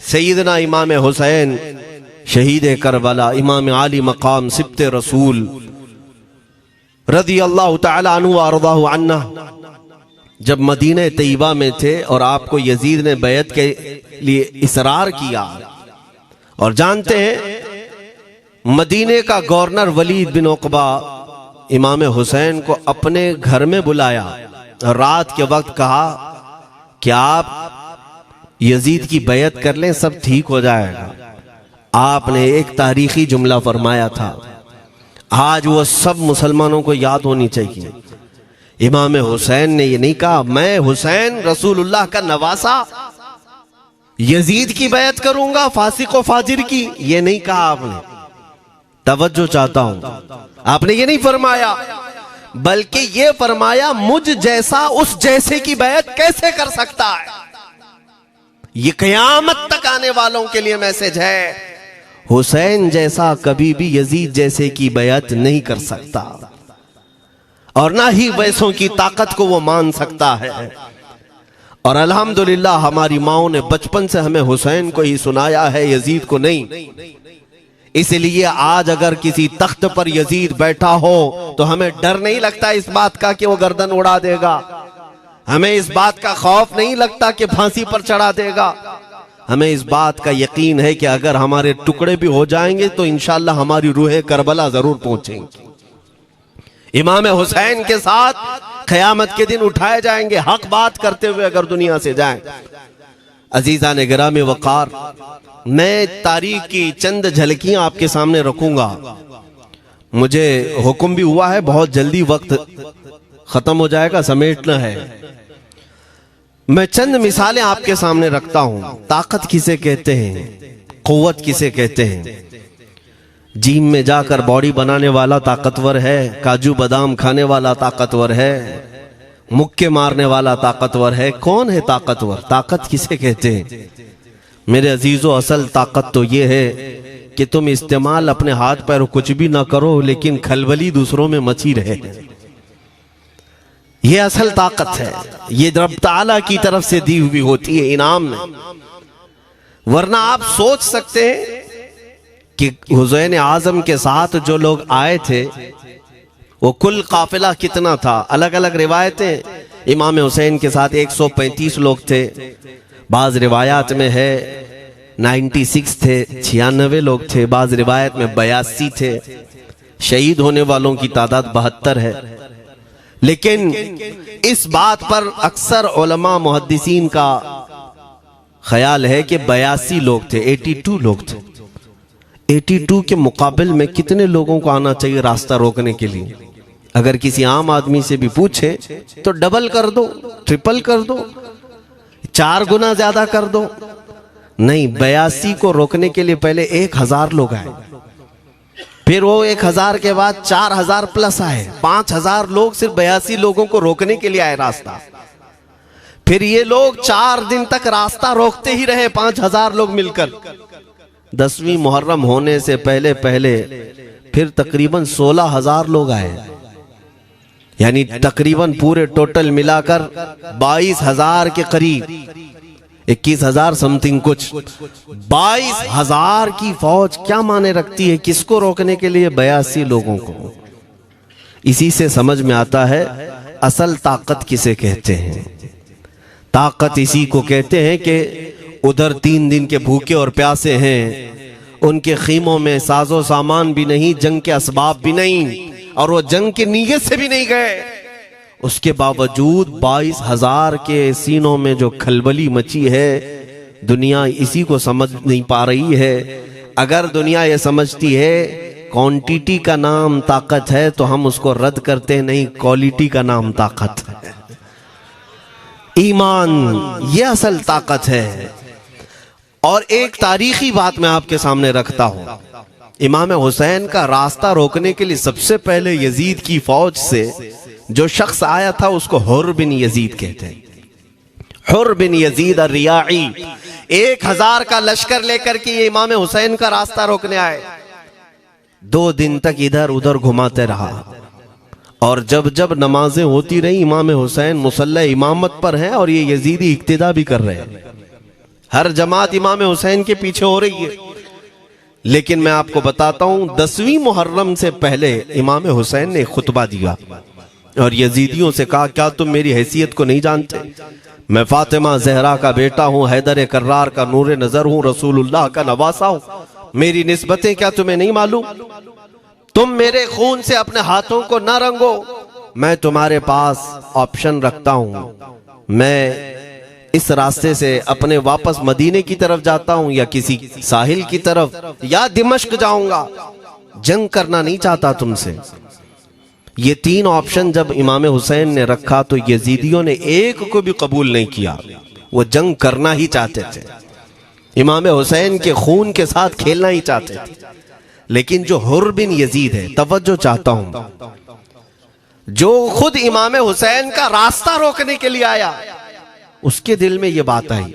सैयदना इमाम हुसैन शहीद करबला, इमाम आली मकाम सिब्ते रसूल रज़ी अल्लाह तआला अन्हु व अर्ज़ाहु अन्ना, जब मदीने तैयबा में थे और आपको यजीद ने बैत के लिए इसरार किया, और जानते हैं मदीने का गवर्नर वलीद बिन उक़बा इमाम हुसैन को अपने घर में बुलाया और रात के वक्त कहा कि आप यजीद की बैत कर लें, सब ठीक हो जाएगा। आपने एक तारीखी जुमला फरमाया था, आज वो सब मुसलमानों को याद होनी चाहिए। इमाम हुसैन ने ये नहीं कहा मैं हुसैन रसूलुल्लाह का नवासा यजीद की बैत करूंगा फासिक व फाजिर की, ये नहीं कहा आपने। तवज्जो चाहता हूं, आपने ये नहीं फरमाया, बल्कि ये फरमाया मुझ जैसा उस जैसे की बैत कैसे कर सकता है। ये क़यामत तक आने वालों के लिए मैसेज है, हुसैन जैसा कभी भी यजीद जैसे की बैत नहीं कर सकता, और ना ही वैसों की ताकत को वो मान सकता है। और अल्हम्दुलिल्लाह हमारी माओ ने बचपन से हमें हुसैन को ही सुनाया है, यजीद को नहीं। इसलिए आज अगर किसी तख्त पर यजीद बैठा हो तो हमें डर नहीं लगता इस बात का कि वो गर्दन उड़ा देगा, हमें इस बात का खौफ नहीं लगता कि फांसी पर चढ़ा देगा। हमें इस बात का यकीन है कि अगर हमारे टुकड़े भी हो जाएंगे तो इंशाअल्लाह हमारी रूह करबला जरूर पहुंचेंगी। इमाम हुसैन के साथ क़यामत के दिन उठाए जाएंगे, हक बात करते हुए अगर दुनिया से जाएं। अजीज़ान गिरामी वक़ार, मैं तारीख की चंद झलकियां आपके सामने रखूंगा। मुझे हुक्म भी हुआ है, बहुत जल्दी वक्त खत्म हो जाएगा, समेटना है। मैं चंद मिसालें आपके सामने रखता हूं। ताकत किसे कहते हैं, क़ुव्वत किसे कहते हैं। जिम में जाकर बॉडी बनाने वाला ताकतवर है, काजू बादाम खाने वाला ताकतवर है, मुक्के मारने वाला ताकतवर है। कौन है ताकतवर, ताकत किसे कहते हैं? मेरे अजीजों, असल ताकत तो ये है कि तुम इस्तेमाल अपने हाथ पैर कुछ भी ना करो, लेकिन खलबली दूसरों में मची रहे। ये असल ताकत है, ये रब ताला की तरफ से दी हुई होती है इनाम में। वरना आप सोच सकते हैं कि हुसैन आजम के साथ जो लोग आए थे वो कुल काफिला कितना था। अलग अलग रिवायतें, इमाम हुसैन के साथ 135 लोग थे, बाज रिवायात में है 96 थे, 96 लोग थे, बाज रिवायत में 82 थे। शहीद होने वालों की तादाद 72 है। लेकिन इस बात पर अक्सर उलमा मुहद्दिसीन का ख्याल है कि 82 लोग थे, 82 लोग थे। 82 के मुकाबिल में कितने लोगों को आना चाहिए रास्ता रोकने के लिए? अगर किसी आम आदमी से भी पूछे तो डबल कर दो, ट्रिपल कर दो, 4 गुना ज्यादा कर दो। नहीं, 82 को रोकने के लिए पहले 1000 लोग आए, फिर वो 1000 के बाद 4000 प्लस आए, 5000 लोग सिर्फ 82 लोगों को रोकने के लिए आए रास्ता। फिर ये लोग 4 दिन तक रास्ता रोकते ही रहे, 5000 लोग मिलकर। 10वीं मुहर्रम होने से पहले पहले फिर तकरीबन 16000 लोग आए, यानी तकरीबन पूरे टोटल मिलाकर 22000 के करीब, 21000 समथिंग कुछ। 22000 की फौज क्या माने रखती है, किसको रोकने के लिए? 82 लोगों को। इसी से समझ में आता है असल ताकत किसे कहते हैं। ताकत इसी को कहते हैं कि उधर 3 दिन के भूखे और प्यासे हैं, उनके खीमों में साजो सामान भी नहीं, जंग के असबाब भी नहीं, और वो जंग की नीयत से भी नहीं गए। उसके बावजूद 22000 के सीनों में जो खलबली मची है, दुनिया इसी को समझ नहीं पा रही है। अगर दुनिया ये समझती है क्वांटिटी का नाम ताकत है तो हम उसको रद्द करते नहीं, क्वालिटी का नाम ताकत है। ईमान ये असल ताकत है। और एक तारीखी बात मैं आपके सामने रखता हूं। इमाम हुसैन का रास्ता रोकने के लिए सबसे पहले यजीद की फौज से जो शख्स आया था उसको हुर बिन यजीद कहते हैं। हुर बिन यजीद अर्रियाई 1000 का लश्कर लेकर के ये इमाम हुसैन का रास्ता रोकने आए। 2 दिन तक इधर उधर घुमाते रहा, और जब जब नमाजें होती रही, इमाम हुसैन मुसल्ला इमामत पर हैं और ये यजीदी इक्तिदा भी कर रहे हैं। हर जमात इमाम हुसैन के पीछे हो रही है। लेकिन मैं आपको बताता हूं 10वीं मुहर्रम से पहले इमाम हुसैन ने खुतबा दिया और यजीदियों से कहा, क्या तुम मेरी हैसियत को नहीं जानते? मैं फातिमा जहरा का बेटा हूं, हैदर कर्रार का नूर नजर हूं, रसूलुल्लाह का नवासा हूं। मेरी निस्बतें क्या तुम्हें नहीं मालूम? तुम मेरे खून से अपने हाथों को न रंगो। मैं तुम्हारे पास ऑप्शन रखता हूं, मैं इस रास्ते से अपने वापस मदीने की तरफ जाता हूं या किसी साहिल की तरफ या दिमश्क जाऊंगा। जंग करना नहीं चाहता तुमसे। ये 3 ऑप्शन जब इमाम हुसैन ने रखा तो यजीदियों ने एक को भी कबूल नहीं किया। वो जंग करना ही चाहते थे, इमाम हुसैन के खून के साथ खेलना ही चाहते थे। लेकिन जो हुर बिन यजीद है, तवज्जो चाहता हूं, जो खुद इमाम हुसैन का रास्ता रोकने के लिए आया, उसके दिल में ये बात आई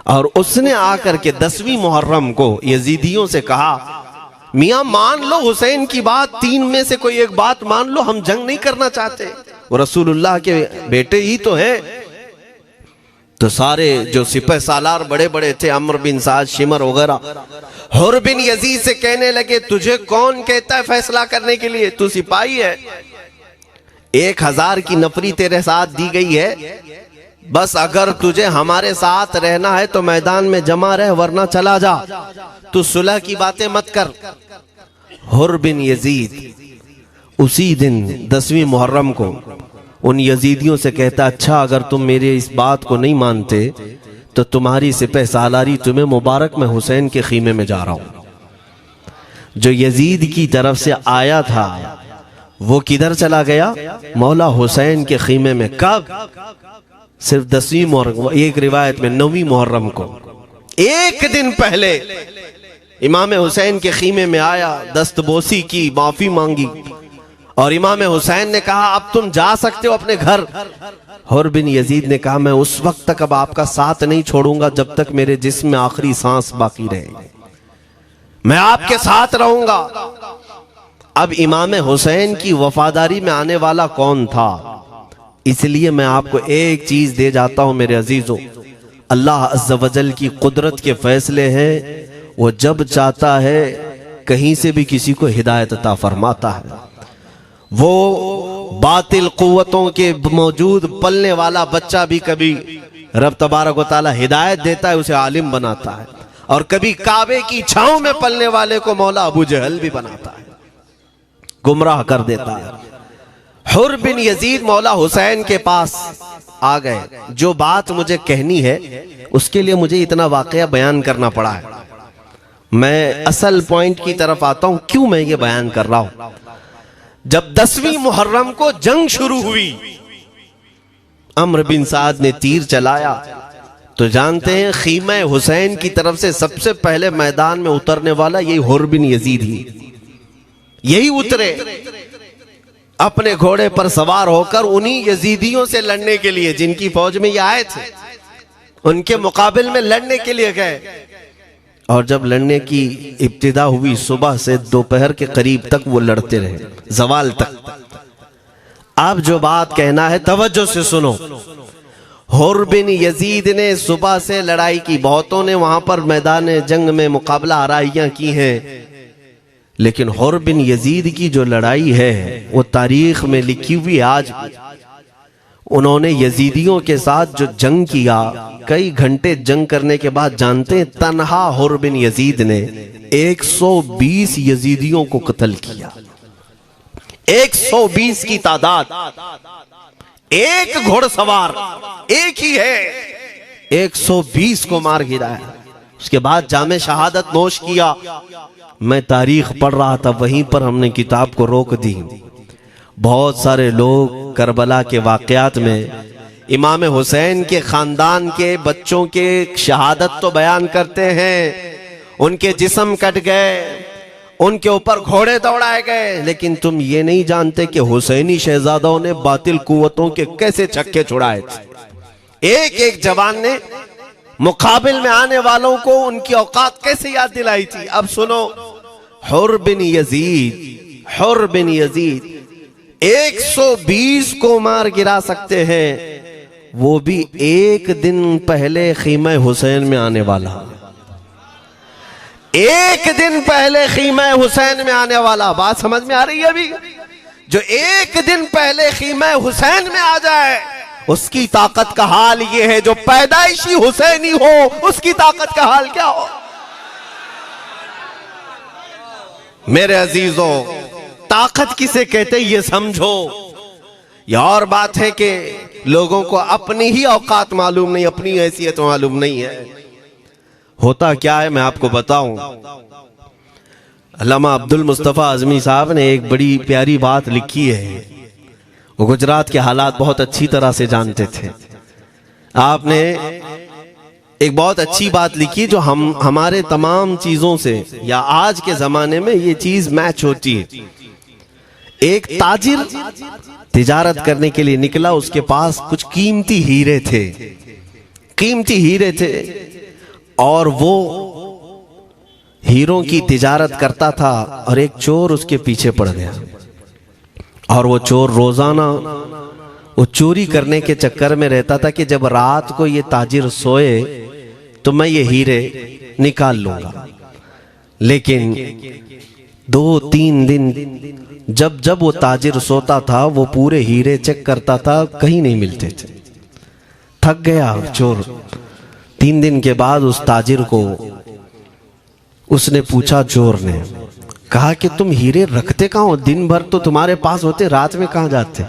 और उसने आकर के 10वीं मुहर्रम को यजीदियों से कहा, मियां मान लो हुसैन की बात, 3 में से कोई एक बात मान लो, हम जंग नहीं करना चाहते, वो रसूलुल्लाह के बेटे ही तो हैं। तो सारे जो सिपह सालार बड़े बड़े थे, अम्र बिन साद, शिमर वगैरह, हुर बिन यजीद से कहने लगे, तुझे कौन कहता है फैसला करने के लिए? तू सिपाही है, 1000 की नफरी तेरे साथ दी गई है, बस अगर तुझे हमारे साथ रहना है तो मैदान में जमा रह, वरना चला जा, तू सुलह की बातें मत कर। हुर बिन यजीद उसी दिन 10वीं मुहर्रम को उन यजीदियों से कहता, अच्छा अगर तुम मेरे इस बात को नहीं मानते तो तुम्हारी सिपह सालारी तुम्हें मुबारक, मैं हुसैन के खीमे में जा रहा हूं। जो यजीद की तरफ से आया था वो किधर चला गया? मौला हुसैन के खीमे में। कब? सिर्फ 10वीं मुहर्रम, एक रिवायत में 9वीं मुहर्रम को, एक दिन पहले इमाम हुसैन के खीमे में आया, दस्तबोसी की, माफी मांगी और इमाम हुसैन ने कहा, अब तुम जा सकते हो अपने घर। हुर बिन यजीद ने कहा, मैं उस वक्त तक अब आपका साथ नहीं छोड़ूंगा जब तक मेरे जिस्म में आखिरी सांस बाकी रहे, मैं आपके साथ रहूंगा। अब इमाम हुसैन की वफादारी में आने वाला कौन था? इसलिए मैं आपको एक चीज दे जाता हूं मेरे अजीजों, अल्लाह अज़्ज़ वजल की कुदरत के फैसले हैं, वो जब चाहता है कहीं से भी किसी को हिदायत अता फरमाता है। वो बातिल कुव्वतों के मौजूद पलने वाला बच्चा भी कभी रब तबारक व तआला हिदायत देता है, उसे आलिम बनाता है, और कभी काबे की छांव में पलने वाले को मौला अबू जहल भी बनाता है, गुमराह कर देता है। हुर बिन यजीद मौला हुसैन के पास आ गए। जो बात मुझे कहनी है उसके लिए मुझे इतना वाकया बयान करना पड़ा है। मैं असल पॉइंट की तरफ आता हूं, क्यों मैं ये बयान कर रहा हूं। जब 10वीं मुहर्रम को जंग शुरू हुई, अम्र बिन साद ने तीर चलाया, तो जानते हैं खीमा हुसैन की तरफ से सबसे पहले मैदान में उतरने वाला यही हुर बिन यजीद ही, यही उतरे अपने घोड़े पर सवार होकर उन्हीं यजीदियों से लड़ने के लिए जिनकी फौज में ये आए थे, उनके मुकाबिल में लड़ने के लिए गए। और जब लड़ने की इब्तिदा हुई, सुबह से दोपहर के करीब तक वो लड़ते रहे, जवाल तक। अब जो बात कहना है तवज्जो से सुनो। हुर बिन यजीद ने सुबह से लड़ाई की, बहुतों ने वहां पर मैदान जंग में मुकाबला आराइयां की हैं, लेकिन हुर बिन यजीद की जो लड़ाई है वो तारीख में लिखी हुई। आज उन्होंने यजीदियों के साथ जो जंग किया, कई घंटे जंग करने के बाद, जानते हैं तन्हा हुर बिन यजीद ने 120 यजीदियों को कत्ल किया। 120 की तादाद, एक घोड़सवार एक ही है, 120 को मार गिराया। उसके बाद जामे शहादत नोश किया। मैं तारीख पढ़ रहा था, वहीं पर हमने किताब को रोक दी। बहुत सारे लोग करबला के वाकयात में इमाम हुसैन के खानदान के बच्चों के शहादत तो बयान करते हैं, उनके जिस्म कट गए, उनके ऊपर घोड़े दौड़ाए गए, लेकिन तुम ये नहीं जानते कि हुसैनी शहजादों ने बातिल कुव्वतों के कैसे छक्के छुड़ाए थे। एक एक जवान ने मुकाबिल में आने वालों को उनकी औकात कैसे याद दिलाई थी। अब सुनो, हुर बिन यजीद 120 को मार गिरा सकते हैं, वो भी एक दिन पहले खीमा हुसैन में आने वाला, एक दिन पहले खीमा हुसैन में आने वाला। बात समझ में आ रही है? अभी जो एक दिन पहले खीमा हुसैन में आ जाए उसकी ताकत का हाल ये है, जो पैदाइशी हुसैनी हो उसकी ताकत का हाल क्या हो। मेरे अजीजों, ताकत किसे कहते ये समझो। यह और बात है कि लोगों को अपनी ही औकात मालूम नहीं, अपनी हैसियत मालूम नहीं है। होता क्या है मैं आपको बताऊं। अल्लामा अब्दुल मुस्तफ़ा आज़मी साहब ने एक बड़ी प्यारी बात लिखी है। वो गुजरात के हालात बहुत अच्छी तरह से जानते थे। आपने एक बहुत अच्छी बात लिखी जो हमारे तमाम चीजों से या आज के जमाने में ये चीज मैच होती है। एक ताजिर तिजारत करने के लिए निकला, उसके पास कुछ कीमती हीरे थे, कीमती हीरे थे, और वो हीरों की तिजारत करता था और एक चोर उसके पीछे पड़ गया। और वो चोर रोजाना वो चोरी करने के चक्कर में रहता था कि जब रात को ये ताजिर सोए तो मैं ये हीरे निकाल लूंगा। लेकिन 2-3 दिन जब जब वो ताजिर सोता था वो पूरे हीरे चेक करता था, कहीं नहीं मिलते थे। थक गया चोर। 3 दिन के बाद उस ताजिर को उसने पूछा, चोर ने कहा कि तुम हीरे रखते कहाँ हो? दिन भर तो तुम्हारे पास होते, रात में कहाँ जाते?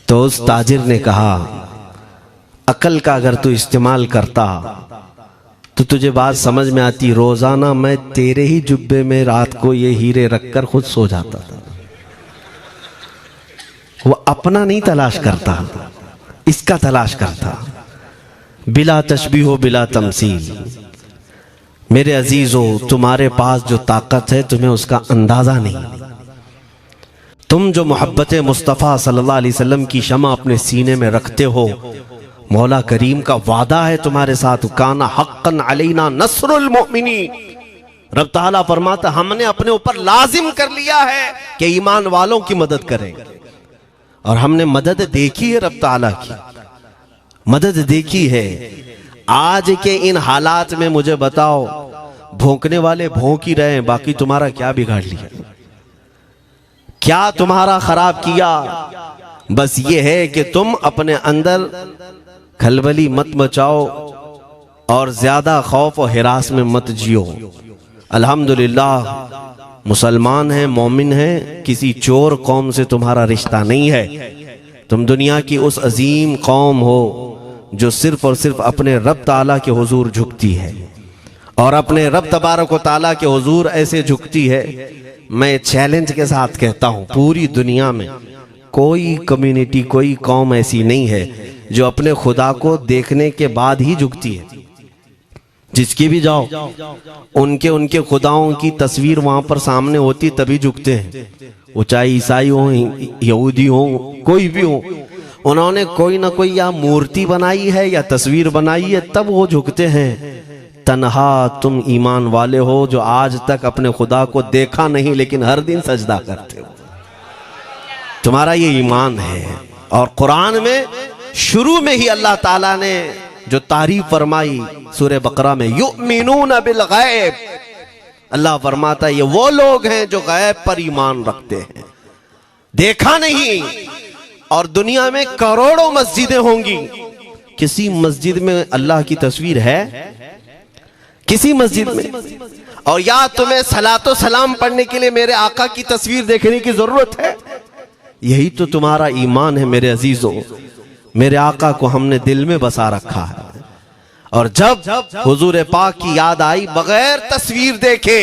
तो उस ताजिर ने कहा, अकल का अगर तू इस्तेमाल करता तो तुझे बात समझ में आती। रोजाना मैं तेरे ही जुब्बे में रात को ये हीरे रखकर खुद सो जाता था। वो अपना नहीं तलाश करता, इसका तलाश करता। बिला तशबीह हो बिला तमसील। मेरे अजीजों, तुम्हारे पास जो ताकत है तुम्हें उसका अंदाजा नहीं। तुम जो मोहब्बत मुस्तफ़ा सल्लल्लाहु अलैहि वसल्लम की शमा अपने सीने में रखते हो, मौला करीम का वादा है तुम्हारे साथ, काना हक्कन अलैना नस्रुल मोमिनीन। रब ताला फरमाता हमने अपने ऊपर लाजिम कर लिया है कि ईमान वालों की मदद करें। और हमने मदद देखी है, रब ताला की मदद देखी है। आज के इन हालात में मुझे बताओ, भौंकने वाले भौंक ही रहे हैं, बाकी तुम्हारा क्या बिगाड़ लिया, क्या तुम्हारा खराब किया? बस ये है कि तुम अपने अंदर खलबली मत मचाओ और ज्यादा खौफ और हिरास में मत जियो। अल्हम्दुलिल्लाह मुसलमान हैं, मोमिन हैं, किसी चोर कौम से तुम्हारा रिश्ता नहीं है। तुम दुनिया की उस अजीम कौम हो जो सिर्फ और सिर्फ अपने रब ताला के हुजूर झुकती है, और अपने रब तबारक व ताला के हुजूर ऐसे झुकती है। मैं चैलेंज के साथ कहता हूं, पूरी दुनिया में कोई कम्युनिटी, कोई कौम ऐसी नहीं है जो अपने खुदा को देखने के बाद ही झुकती है। जिसकी भी जाओ उनके खुदाओं की तस्वीर वहां पर सामने होती तभी झुकते हैं। वो चाहे ईसाई हो, यहूदी हो, कोई भी हो, उन्होंने कोई ना कोई या मूर्ति बनाई है या तस्वीर बनाई है, तब वो झुकते हैं। तन्हा तुम ईमान वाले हो जो आज तक अपने खुदा को देखा नहीं लेकिन हर दिन सजदा करते हो, तुम्हारा ये ईमान है। और कुरान में शुरू में ही अल्लाह ताला ने जो तारीफ फरमाई सूरह बकरा में, युमिनून बिल गैब, अल्लाह फरमाता है ये वो लोग हैं जो गैब पर ईमान रखते हैं, देखा नहीं। और दुनिया में करोड़ों मस्जिदें होंगी, किसी मस्जिद में अल्लाह की तस्वीर है? किसी मस्जिद में? और या तुम्हें सलातो सलाम पढ़ने के लिए मेरे आका की तस्वीर देखने की जरूरत है? यही तो तुम्हारा ईमान है मेरे अजीजों। मेरे आका को हमने दिल में बसा रखा है, और जब हुजूर पाक की याद आई, बगैर तस्वीर देखे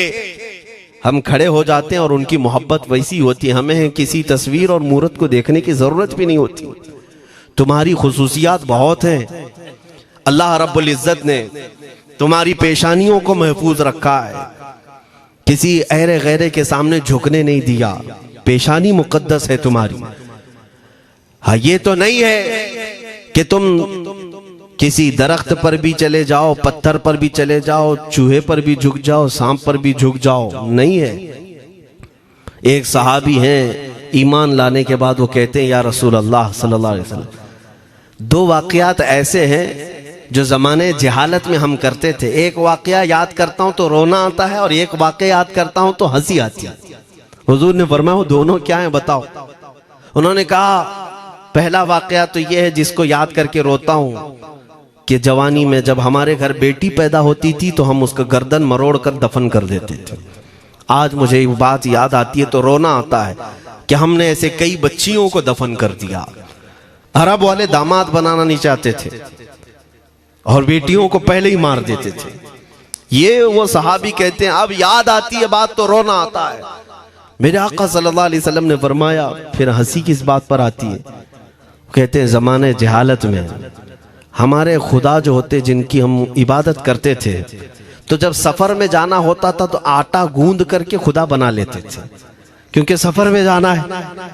हम खड़े हो जाते हैं। और उनकी मोहब्बत वैसी होती है, हमें किसी तस्वीर और मूरत को देखने की जरूरत भी नहीं होती। तुम्हारी खुसूसियात बहुत हैं। अल्लाह रब्बुल इज्जत ने तुम्हारी पेशानियों को महफूज रखा है, किसी अहरे गैरे के सामने झुकने नहीं दिया। पेशानी मुकद्दस है तुम्हारी। हाँ, ये तो नहीं है कि तुम किसी दरख्त पर भी चले जाओ, पत्थर पर भी चले जाओ, चूहे पर भी झुक जाओ, सांप पर भी झुक जाओ, नहीं है। एक सहाबी हैं, ईमान लाने के बाद वो कहते हैं, या रसूल अल्लाह सल्लल्लाहु अलैहि वसल्लम, दो वाकयात ऐसे हैं जो ज़माने जहालत में हम करते थे। एक वाकया याद करता हूं तो रोना आता है और एक वाकया याद करता हूं तो हंसी आती है। हुजूर ने फरमाया वो दोनों क्या है बताओ। उन्होंने कहा पहला वाकया तो ये है जिसको याद करके रोता हूं कि जवानी में जब हमारे घर बेटी पैदा होती थी तो हम उसका गर्दन मरोड़ कर दफन कर देते थे। आज मुझे वो बात याद आती है तो रोना आता है कि हमने ऐसे कई बच्चियों को दफन कर दिया। अरब वाले दामाद बनाना नहीं चाहते थे और बेटियों को पहले ही मार देते थे। ये वो सहाबी कहते हैं अब याद आती है बात तो रोना आता है। मेरे आका सल्लल्लाहु अलैहि वसल्लम ने फरमाया फिर हंसी किस बात पर आती है। कहते हैं जमाने जहालत में हमारे खुदा जो होते जिनकी हम इबादत करते थे तो जब सफर में जाना होता था तो आटा गूंद करके खुदा बना लेते थे, क्योंकि सफर में जाना है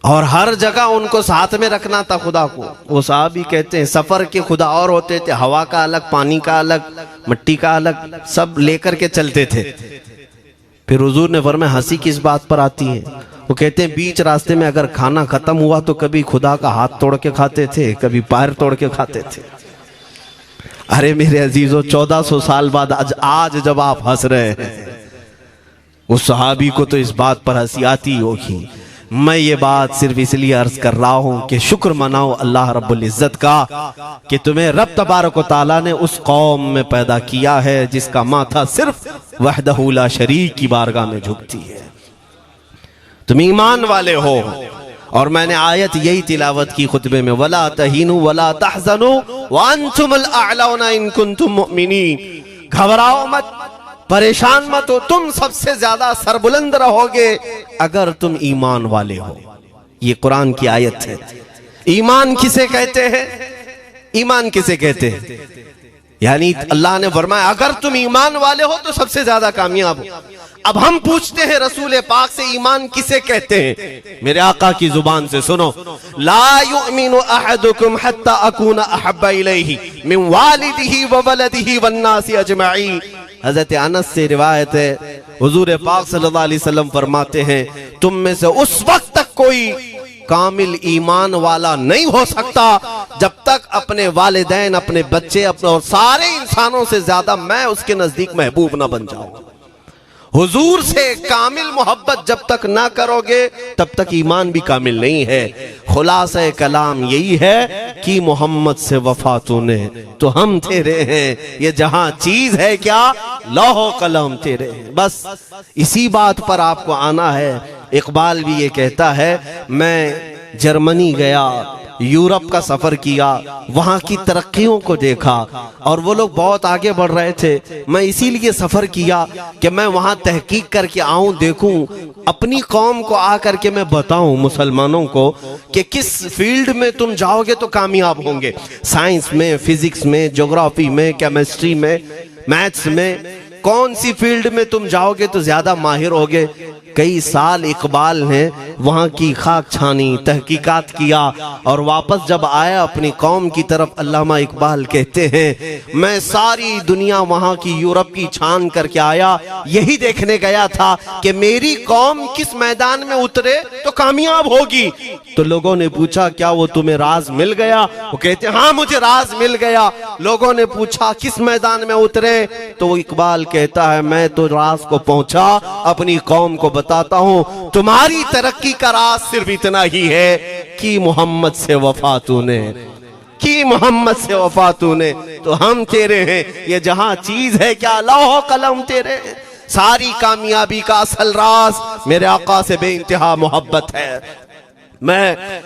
और हर जगह उनको साथ में रखना था खुदा को। वो साहब ही कहते हैं सफर के खुदा और होते थे, हवा का अलग, पानी का अलग, मिट्टी का अलग, सब लेकर के चलते थे। फिर हुजूर ने फरमाया हंसी किस बात पर आती है। वो कहते हैं बीच रास्ते में अगर खाना खत्म हुआ तो कभी खुदा का हाथ तोड़ के खाते थे, कभी पैर तोड़ के खाते थे। अरे मेरे अजीजों 1400 साल बाद आज जब आप हंस रहे हैं उस सहाबी को तो इस बात पर हंसी आती होगी। मैं ये बात सिर्फ इसलिए अर्ज कर रहा हूं कि शुक्र मनाओ अल्लाह रब्बुल इज्जत का कि तुम्हें रब तबारक व तआला ने उस कौम में पैदा किया है जिसका माथा सिर्फ वहदहू ला शरीक की बारगाह में झुकती है। तुम ईमान वाले हो। और मैंने आयत यही तिलावत की खुतबे में, वला तहीनु वला तहज़नु व अंतुमुल अअलौना इन कुंतुम मुमिनीन। घबराओ मत, परेशान मत हो, तुम सबसे ज्यादा सरबुलंद रहोगे अगर तुम ईमान वाले हो। ये कुरान की आयत है। ईमान किसे कहते हैं? ईमान किसे कहते हैं? यानी अल्लाह ने फरमाया अगर तुम ईमान वाले हो तो सबसे ज्यादा कामयाब हो। अब हम पूछते हैं रसूल पाक से ईमान किसे कहते हैं? मेरे आका की जुबान से सुनो, ला युमिनु अहदुकुम हत्ता अकूना अहब्बा इलैहि मिन वालिदिही व वलदिही वन्नासी अजमईन। हजरत अनस से रिवायत है, हुजूर पाक सल्लल्लाहु अलैहि वसल्लम फरमाते हैं तुम में से उस वक्त तक कोई कामिल ईमान वाला नहीं हो सकता जब तक अपने वालिदैन, अपने बच्चे, अपने और सारे इंसानों से ज्यादा मैं उसके नजदीक महबूब ना बन जाऊं। हुजूर से कामिल मोहब्बत जब तक ना करोगे तब तक ईमान भी कामिल नहीं है। खुलासा कलाम यही है कि मोहम्मद से वफा तूने तो हम तेरे हैं, ये जहां चीज है क्या लौह कलम तेरे हैं। बस इसी बात पर आपको आना है। इकबाल भी ये कहता है मैं जर्मनी गया, यूरोप का सफर किया, वहां की तरक्कियों को देखा और वो लोग बहुत आगे बढ़ रहे थे। मैं इसीलिए सफर किया कि मैं वहां तहकीक करके आऊं, देखूं, अपनी कौम को आकर के मैं बताऊं मुसलमानों को कि किस फील्ड में तुम जाओगे तो कामयाब होंगे। साइंस में, फिजिक्स में, ज्योग्राफी में, केमिस्ट्री में, मैथ्स में, कौन सी फील्ड में तुम जाओगे तो ज्यादा माहिर होगे। कई साल इकबाल ने वहां की खाक छानी, तहकीकात किया और वापस जब आया अपनी कौम की तरफ, अल्लामा इकबाल कहते हैं मैं सारी दुनिया वहां की यूरोप की छान करके आया, यही देखने गया था कि मेरी कौम किस मैदान में उतरे तो कामयाब होगी। तो लोगों ने पूछा क्या वो तुम्हें राज मिल गया? वो कहते हाँ मुझे राज मिल गया। लोगों ने पूछा किस मैदान में उतरे? तो इकबाल कहता है मैं तो राज को पहुंचा, अपनी कौम को बताता हूं तुम्हारी तरक्की का राज सिर्फ इतना ही है कि मोहम्मद से वफा तूने, कि मोहम्मद से वफा तूने तो हम तेरे हैं। ये जहां चीज है क्या लौह कलम तेरे हैं। सारी कामयाबी का असल राज मेरे आका से बेइंतहा मोहब्बत है। मैं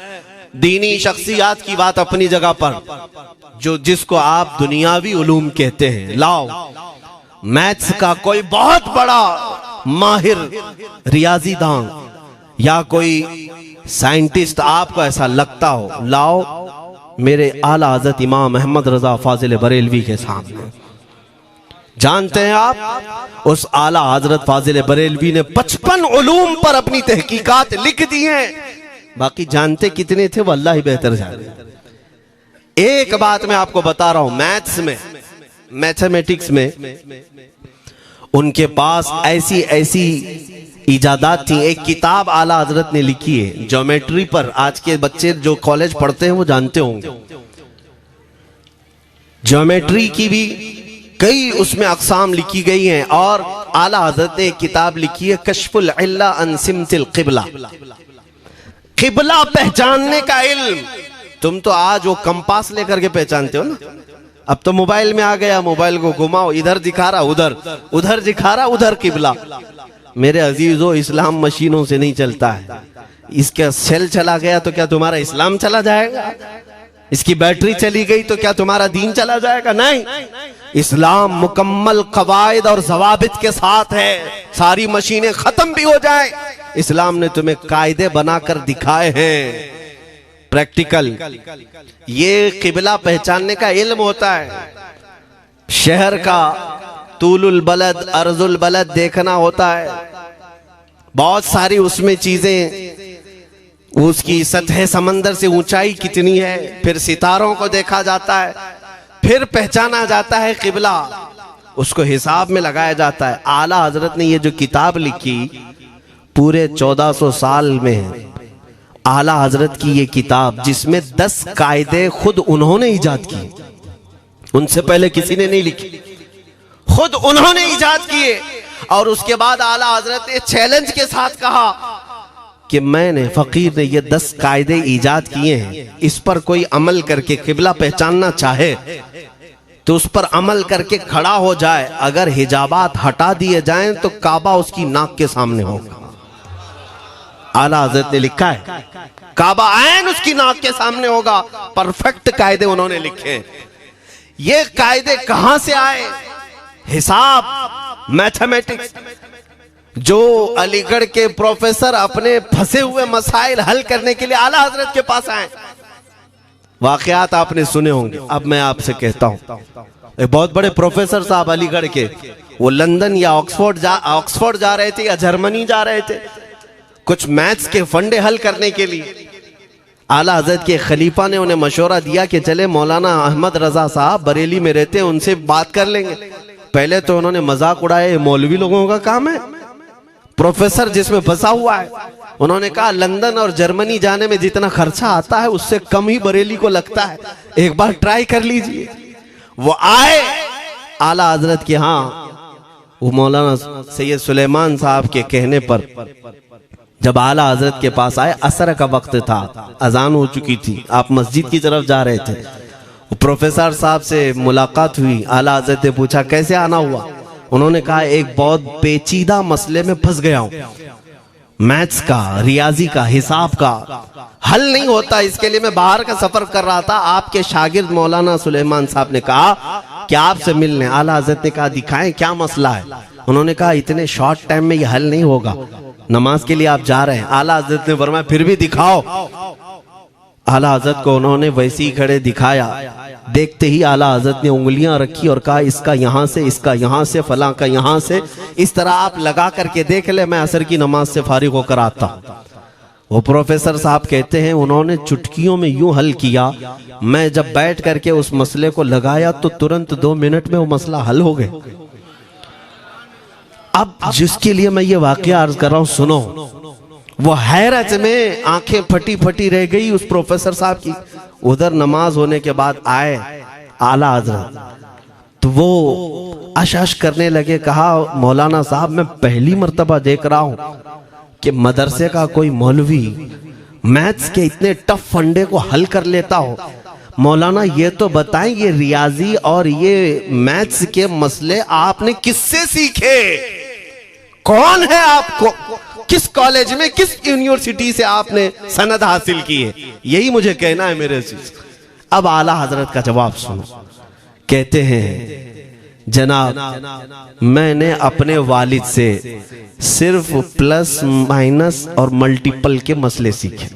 दीनी शख्सियात की बात अपनी जगह पर, जो जिसको आप दुनियावी उलूम कहते हैं, लाओ मैथ्स का कोई बहुत बड़ा माहिर रियाजीदान या कोई साइंटिस्ट आपको ऐसा लगता हो, लाओ मेरे आला हज़रत इमाम अहमद रजा फाजिल बरेलवी के सामने। जानते हैं आप उस आला हजरत फाजिल बरेलवी ने 55 उलूम पर अपनी तहकीकात लिख दी हैं। बाकी जानते कितने थे वो अल्लाह ही बेहतर जाने। एक बात मैं आपको बता रहा हूं, मैथ्स में, मैथमेटिक्स में उनके पास ऐसी ऐसी इजादात थी। एक किताब आला हजरत ने लिखी है ज्योमेट्री पर, आज के बच्चे जो कॉलेज पढ़ते हैं वो जानते होंगे। ज्योमेट्री की भी कई उसमें अक़साम लिखी गई हैं, और आला हजरत ने एक किताब लिखी है कश्फुल इल्ला अन सिमतिल क़िबला, क़िबला पहचानने का इल्म। तुम तो आज वो कंपास लेकर के पहचानते हो ना, अब तो मोबाइल में आ गया, मोबाइल को घुमाओ, इधर दिखा रहा उधर, उधर दिखा रहा उधर क़िबला। मेरे अजीजों, इस्लाम मशीनों से नहीं चलता है। इसका सेल चला गया तो क्या तुम्हारा इस्लाम चला जाएगा? इसकी बैटरी चली गई तो क्या तुम्हारा दीन चला जाएगा? नहीं, इस्लाम मुकम्मल कवायद और ज़वाबित के साथ है। सारी मशीनें खत्म भी हो जाएं, इस्लाम ने तुम्हें कायदे बनाकर दिखाए हैं, प्रैक्टिकल। ये क़िबला पहचानने का इल्म होता है। शहर का तूलुल बलद अर्जुल बलद देखना होता है, बहुत सारी उसमें चीजें, उसकी सतह समंदर से ऊंचाई कितनी है, फिर सितारों को देखा जाता है, फिर पहचाना जाता है क़िबला, उसको हिसाब में लगाया जाता है। आला हजरत ने ये जो किताब लिखी पूरे 1400 साल में, आला हजरत की ये किताब जिसमें 10 कायदे खुद उन्होंने इजाद किए, उनसे पहले किसी ने नहीं लिखी, खुद उन्होंने इजाद किए। और उसके बाद आला हजरत ने चैलेंज के साथ कहा कि मैंने, फकीर ने ये 10 कायदे इजाद किए हैं, इस पर कोई अमल करके क़िबला पहचानना चाहे तो उस पर अमल करके खड़ा हो जाए। अगर हिजाबात हटा दिए जाएं तो काबा उसकी नाक के सामने होगा। आला हजरत ने लिखा है काबा ऐन उसकी नाक के सामने होगा। परफेक्ट कायदे उन्होंने लिखे। ये कायदे कहां से आए? हिसाब, मैथमेटिक्स। जो अलीगढ़ के प्रोफेसर अपने फंसे हुए मसाइल हल करने के लिए आला हजरत के पास आए, वाकयात आपने सुने होंगे। अब मैं आपसे कहता हूं, एक बहुत बड़े प्रोफेसर साहब अलीगढ़ के, वो लंदन या ऑक्सफोर्ड जा रहे थे या जर्मनी जा रहे थे कुछ मैथ्स के फंडे हल करने के लिए। आला हजरत के खलीफा ने उन्हें मशवरा दिया कि चले मौलाना अहमद रजा साहब बरेली में रहते हैं, उनसे बात कर लेंगे। पहले तो उन्होंने मजाक उड़ाया, मौलवी लोगों का काम है, प्रोफेसर जिसमें फंसा हुआ है। उन्होंने कहा लंदन और जर्मनी जाने में जितना खर्चा आता है उससे कम ही बरेली को लगता है, एक बार ट्राई कर लीजिए। वो आए आला हजरत के यहाँ, वो मौलाना सैयद सुलेमान साहब के कहने पर जब आला हजरत के पास आए, असर का वक्त था, अजान हो चुकी थी, आप मस्जिद की तरफ जा रहे थे। प्रोफेसर साहब से मुलाकात हुई। आला हजरत ने पूछा कैसे आना हुआ? उन्होंने कहा एक बहुत पेचीदा मसले में फंस गया हूं, मैथ्स का, रियाजी का, हिसाब का हल नहीं होता, इसके लिए मैं बाहर का सफर कर रहा था। आपके शागिर्द मौलाना सुलेमान साहब ने कहा कि आपसे मिलने। आला हजरत ने कहा दिखाएं क्या मसला है? उन्होंने कहा इतने शॉर्ट टाइम में यह हल नहीं होगा, नमाज के लिए आप जा रहे हैं। आला हजरत ने फरमाया फिर भी दिखाओ। आला हजरत को उन्होंने वैसे ही खड़े दिखाया। देखते ही आला हजरत ने उंगलियां रखी और कहा इसका यहां से, इसका यहां से, फलां का यहां से, इस तरह आप लगा करके देख ले, मैं असर की नमाज से फारिग होकर आता। वो प्रोफेसर साहब कहते हैं उन्होंने चुटकियों में यूं हल किया, मैं जब बैठ करके उस मसले को लगाया तो तुरंत 2 मिनट में वो मसला हल हो गया। अब जिसके लिए मैं ये वाकया अर्ज कर रहा हूं सुनो। वो हैरत में आंखें फटी फटी रह गई उस प्रोफेसर साहब की। उधर नमाज होने के बाद आए आला हजरत, तो वो अश करने लगे। कहा मौलाना साहब मैं पहली मर्तबा देख रहा हूं कि मदरसे का कोई मौलवी मैथ्स के इतने टफ फंडे को हल कर लेता हो। मौलाना ये तो बताएं ये रियाजी और ये मैथ्स के मसले आपने किससे सीखे? कौन है आपको? किस कॉलेज में, किस यूनिवर्सिटी से आपने सनद हासिल की है? यही मुझे कहना है मेरे से। अब आला हजरत का जवाब सुनो। कहते हैं जनाब मैंने अपने वालिद से सिर्फ प्लस माइनस और मल्टीपल के मसले सीखे,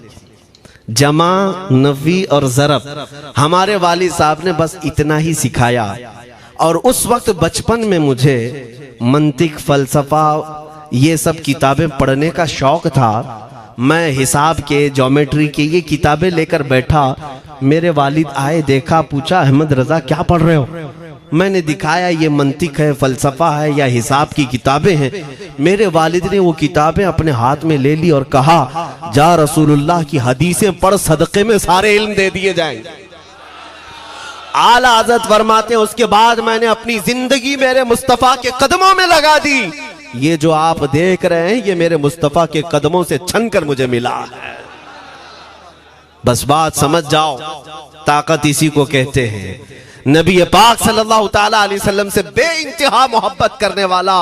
जमा, नफी और ज़रब हमारे वालिद साहब ने बस इतना ही सिखाया। और उस वक्त बचपन में मुझे मंतिक, फलसफा, ये सब किताबें पढ़ने का शौक था। मैं हिसाब के, ज्योमेट्री के ये किताबें लेकर बैठा। मेरे वालिद आए, देखा, पूछा अहमद रजा क्या पढ़ रहे हो? मैंने दिखाया ये मंतिक है, फलसफा है या हिसाब की किताबें हैं। मेरे वालिद ने वो किताबें अपने हाथ में ले ली और कहा, जा रसूलुल्लाह की हदीसें पढ़, सदक़े में सारे इल्म दे दिए जाएंगे। आला हज़रत फरमाते हैं, उसके बाद मैंने अपनी जिंदगी मेरे मुस्तफ़ा के कदमों में लगा दी। ये जो आप देख रहे हैं ये मेरे मुस्तफ़ा के कदमों से छनकर मुझे मिला है। बस बात समझ जाओ, ताकत इसी को कहते हैं। नबी पाक सल्लल्लाहु ताला अलैहि वसल्लम से बेइंतहा मोहब्बत करने वाला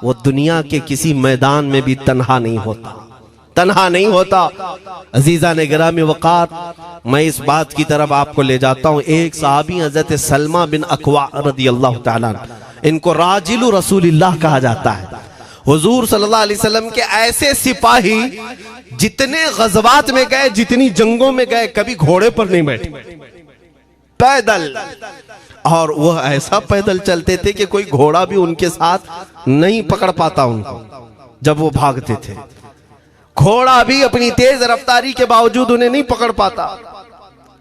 वो दुनिया के किसी मैदान में भी तन्हा नहीं होता, तन्हा नहीं होता। अजीजा ने गिरामी वक़ार, मैं इस बात की तरफ आपको ले जाता हूँ। एक सहाबी हजरत सलमा बिन अकवा रदियल्लाहु ताला, इनको राजिलु रसूलिल्लाह कहा जाता है। हुजूर सल्लल्लाहु अलैहि वसल्लम के ऐसे सिपाही जितने गज़वात में गए, जितनी जंगों में गए, कभी घोड़े पर नहीं बैठे, पैदल। और वह ऐसा पैदल चलते थे कि कोई घोड़ा भी उनके साथ नहीं पकड़ पाता उनको जब वो भागते थे। घोड़ा भी अपनी तेज रफ्तारी के बावजूद उन्हें नहीं पकड़ पाता।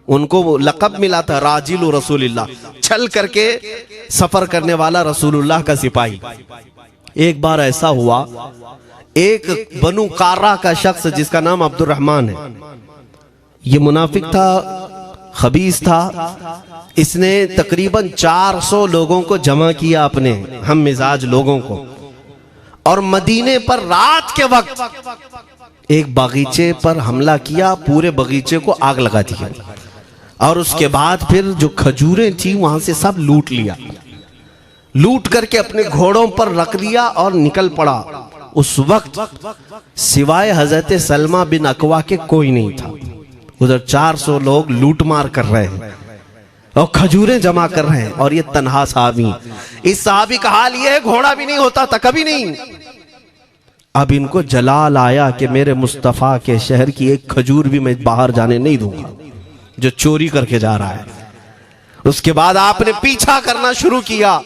उनको लक़ब मिला था राजिलु रसूलिल्लाह, चल करके सफर करने वाला रसूलुल्लाह का सिपाही। एक बार ऐसा हुआ, एक बनु कार्रा का शख्स जिसका नाम अब्दुर्रहमान है, ये मुनाफिक था, खबीस था। इसने तकरीबन 400 लोगों को जमा किया, अपने हम मिजाज लोगों को, और मदीने पर रात के वक्त एक बगीचे पर हमला किया, पूरे बगीचे को आग लगा दिया। और उसके बाद फिर जो खजूरें थी वहां से सब लूट लिया, लूट करके अपने घोड़ों पर रख लिया और निकल पड़ा। उस वक्त सिवाय हजरत सलमा बिन अकवा के कोई नहीं था। उधर 400 लोग लूट मार कर रहे हैं और खजूरें जमा कर रहे हैं, और ये तन्हा साहबी। इस साहबी का हाल ये है, घोड़ा भी नहीं होता था कभी नहीं। अब इनको जलाल आया कि मेरे मुस्तफ़ा के शहर की एक खजूर भी मैं बाहर जाने नहीं दूंगा जो चोरी करके जा रहा है। उसके बाद आपने पीछा करना शुरू किया।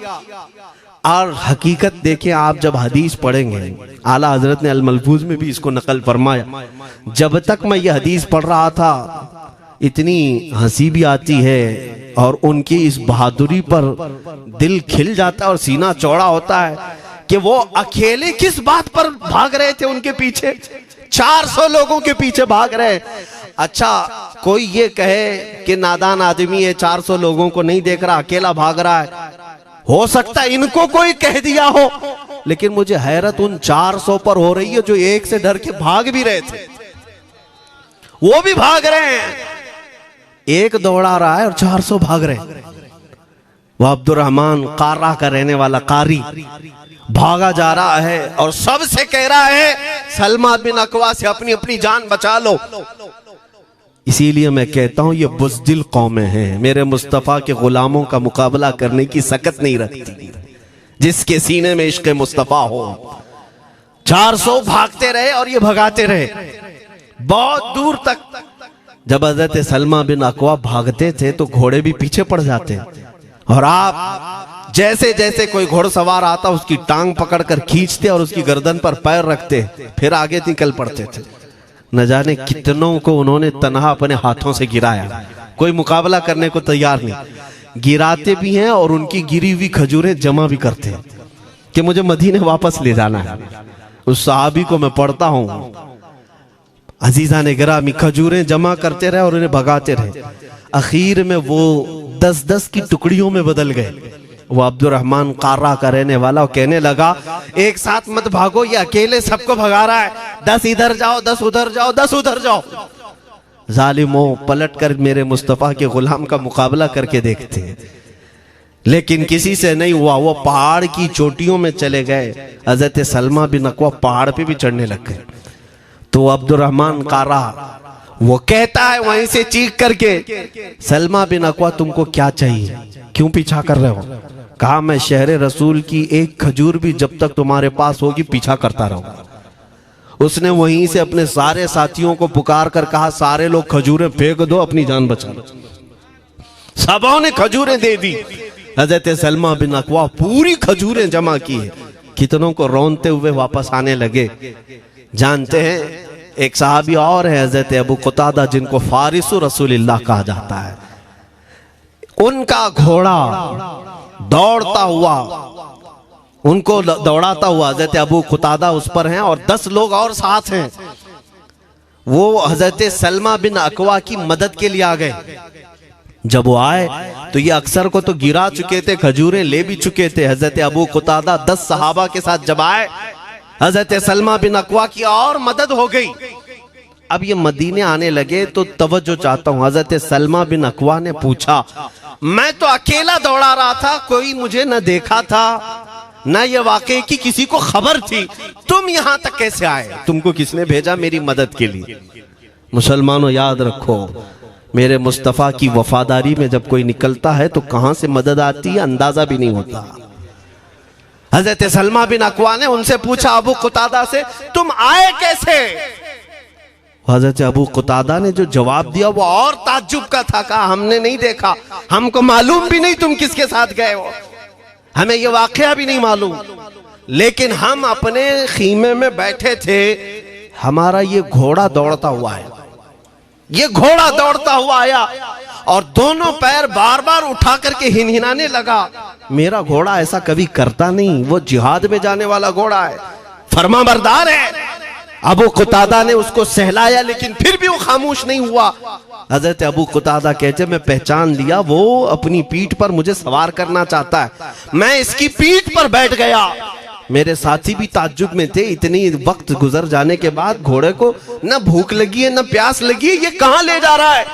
और हकीकत देखें, आप जब हदीस पढ़ेंगे, आला हजरत ने अल मलफूज में भी इसको नकल फरमाया। जब तक मैं ये हदीस पढ़ रहा था, इतनी हंसी भी आती है और उनकी इस बहादुरी पर दिल खिल जाता है और सीना चौड़ा होता है कि वो अकेले किस बात पर भाग रहे थे। उनके पीछे 400 लोगों के पीछे भाग रहे। अच्छा, कोई ये कहे कि नादान आदमी है, 400 लोगों को नहीं देख रहा, अकेला भाग रहा है। हो सकता है इनको कोई कह दिया हो, लेकिन मुझे हैरत उन 400 पर हो रही है जो एक से डर के भाग भी रहे थे। वो भी भाग रहे हैं, एक दौड़ा रहा है और 400 भाग रहे हैं। वह अब्दुर्रहमान कार्रा का रहने वाला कारी भागा जा रहा है और सबसे कह रहा है, सलमा बिन अकवा से अपनी अपनी जान बचा लो। इसीलिए मैं कहता हूं ये बुज़दिल कौमें हैं, मेरे मुस्तफ़ा के गुलामों का मुकाबला करने की सकत नहीं रखती, जिसके सीने में इश्क़ मुस्तफ़ा हो। 400 भागते रहे और ये भगाते रहे बहुत दूर तक। जब हज़रत सलमा बिन अकवा भागते थे तो घोड़े भी पीछे पड़ जाते, और आप जैसे जैसे कोई घोड़सवार आता उसकी टांग पकड़कर खींचते और उसकी गर्दन पर पैर रखते, फिर आगे निकल पड़ते थे। न जाने कितनों को उन्होंने तन्हा अपने हाथों से गिराया, कोई मुकाबला करने को तैयार नहीं। गिराते भी हैं और उनकी गिरी हुई खजूरें जमा भी करते हैं कि मुझे मदीने वापस ले जाना है। उस सहाबी को मैं पढ़ता हूं, अजीजा ने गिरामी खजूरें जमा करते रहे और उन्हें भगाते रहे। आखिर में वो 10-10 की टुकड़ियों में बदल गए। वो अब्दुर्रहमान कार्रा का रहने वाला कहने लगा, एक साथ मत भागो, ये अकेले सबको भगा रहा है। 10 इधर जाओ, 10 उधर जाओ, 10 उधर जाओ। जालिमों, पलट कर मेरे मुस्तफ़ा के गुलाम का मुकाबला करके देखते हैं, लेकिन किसी से नहीं हुआ। वो पहाड़ की चोटियों में चले गए। हज़रत सलमा बिन अकवा पहाड़ पे भी चढ़ने लग गए। तो अब्दुर्रहमान कार्रा वो कहता है वहीं से चीख करके, सलमा बिन अकवा तुमको क्या चाहिए, क्यों पीछा कर रहे हो? कहा, मैं शहरे रसूल की एक खजूर भी जब तक तुम्हारे पास होगी पीछा करता रहूंगा। उसने वहीं से अपने सारे साथियों को पुकार कर कहा, सारे लोग खजूरें फेंक दो, अपनी जान बचा लो। सबों ने खजूरें दे दी। हजरत सलमा बिन अकवा पूरी खजूरें जमा की है, कितनों को रोनते हुए वापस आने लगे। जानते हैं, एक सहाबी और है हजरत अबू कुतादा, जिनको फारिसु रसूलिल्लाह कहा जाता है। उनका घोड़ा दौड़ता हुआ, उनको दौड़ाता हुआ हजरत अबू कुतादा उस पर हैं और 10 लोग और साथ हैं। वो हजरत सलमा बिन अकवा की मदद के लिए आ गए। जब वो आए तो ये अक्सर को तो गिरा चुके थे, खजूरें ले भी चुके थे। हजरत अबू कुतादा 10 सहाबा के साथ जब आए, हजरत सलमा बिन अकवा की और मदद हो गई। अब ये मदीने आने लगे तो तवज्जो चाहता हूं। हजरत सलमा बिन अकवा ने पूछा, मैं तो अकेला दौड़ा रहा था, कोई मुझे न देखा था, न ये वाकई की किसी को खबर थी, तुम यहां तक कैसे आए? तुमको किसने भेजा मेरी मदद के लिए? मुसलमानों याद रखो, मेरे मुस्तफा की वफादारी में जब कोई निकलता है तो कहां से मदद आती है अंदाजा भी नहीं होता। हजरत सलमा बिन अकवा ने उनसे पूछा, अबू कुतादा से, तुम आए कैसे? हजरत अबू कुतादा ने जो जवाब दिया वो और ताज्जुब का था। कहा, हमने नहीं देखा, हमको मालूम भी नहीं तुम किसके साथ गए हो, हमें ये वाकया भी नहीं मालूम, लेकिन हम अपने खीमे में बैठे थे, हमारा ये घोड़ा दौड़ता हुआ है, ये घोड़ा दौड़ता हुआ आया और दोनों पैर बार बार उठा करके हिनहिनाने लगा। मेरा घोड़ा ऐसा कभी करता नहीं, वो जिहाद में जाने वाला घोड़ा है, फरमाबरदार है। अबू कुतादा ने उसको सहलाया, लेकिन फिर भी वो खामोश नहीं हुआ। हजरत अबू कुतादा कहते, मैं पहचान लिया, वो अपनी पीठ पर मुझे सवार करना चाहता है। मैं इसकी पीठ पर बैठ गया। मेरे साथी भी ताज्जुब में थे, इतनी वक्त गुजर जाने के बाद घोड़े को न भूख लगी है न प्यास लगी है, ये कहां ले जा रहा है?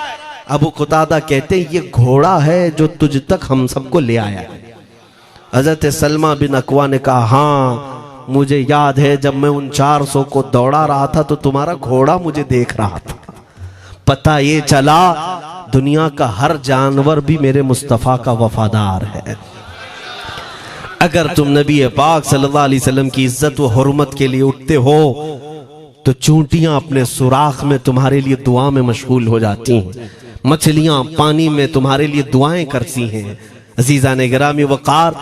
अबू कुतादा कहते, ये घोड़ा है जो तुझ तक हम सबको ले आया है। हजरत सलमा बिन अकवा ने कहा, हाँ मुझे याद है, जब मैं उन 400 को दौड़ा रहा था तो तुम्हारा घोड़ा मुझे देख रहा था। पता ये चला दुनिया का हर जानवर भी मेरे मुस्तफा का वफादार है। अगर तुम नबी पाक सल्लल्लाहु अलैहि वसल्लम की इज्जत व हुर्मत के लिए उठते हो तो चूंटियां अपने सुराख में तुम्हारे लिए दुआ में मशगूल हो जाती हैं, मछलियां पानी में तुम्हारे लिए दुआएं करती हैं। अजीज़ान गिरामी वक़ार,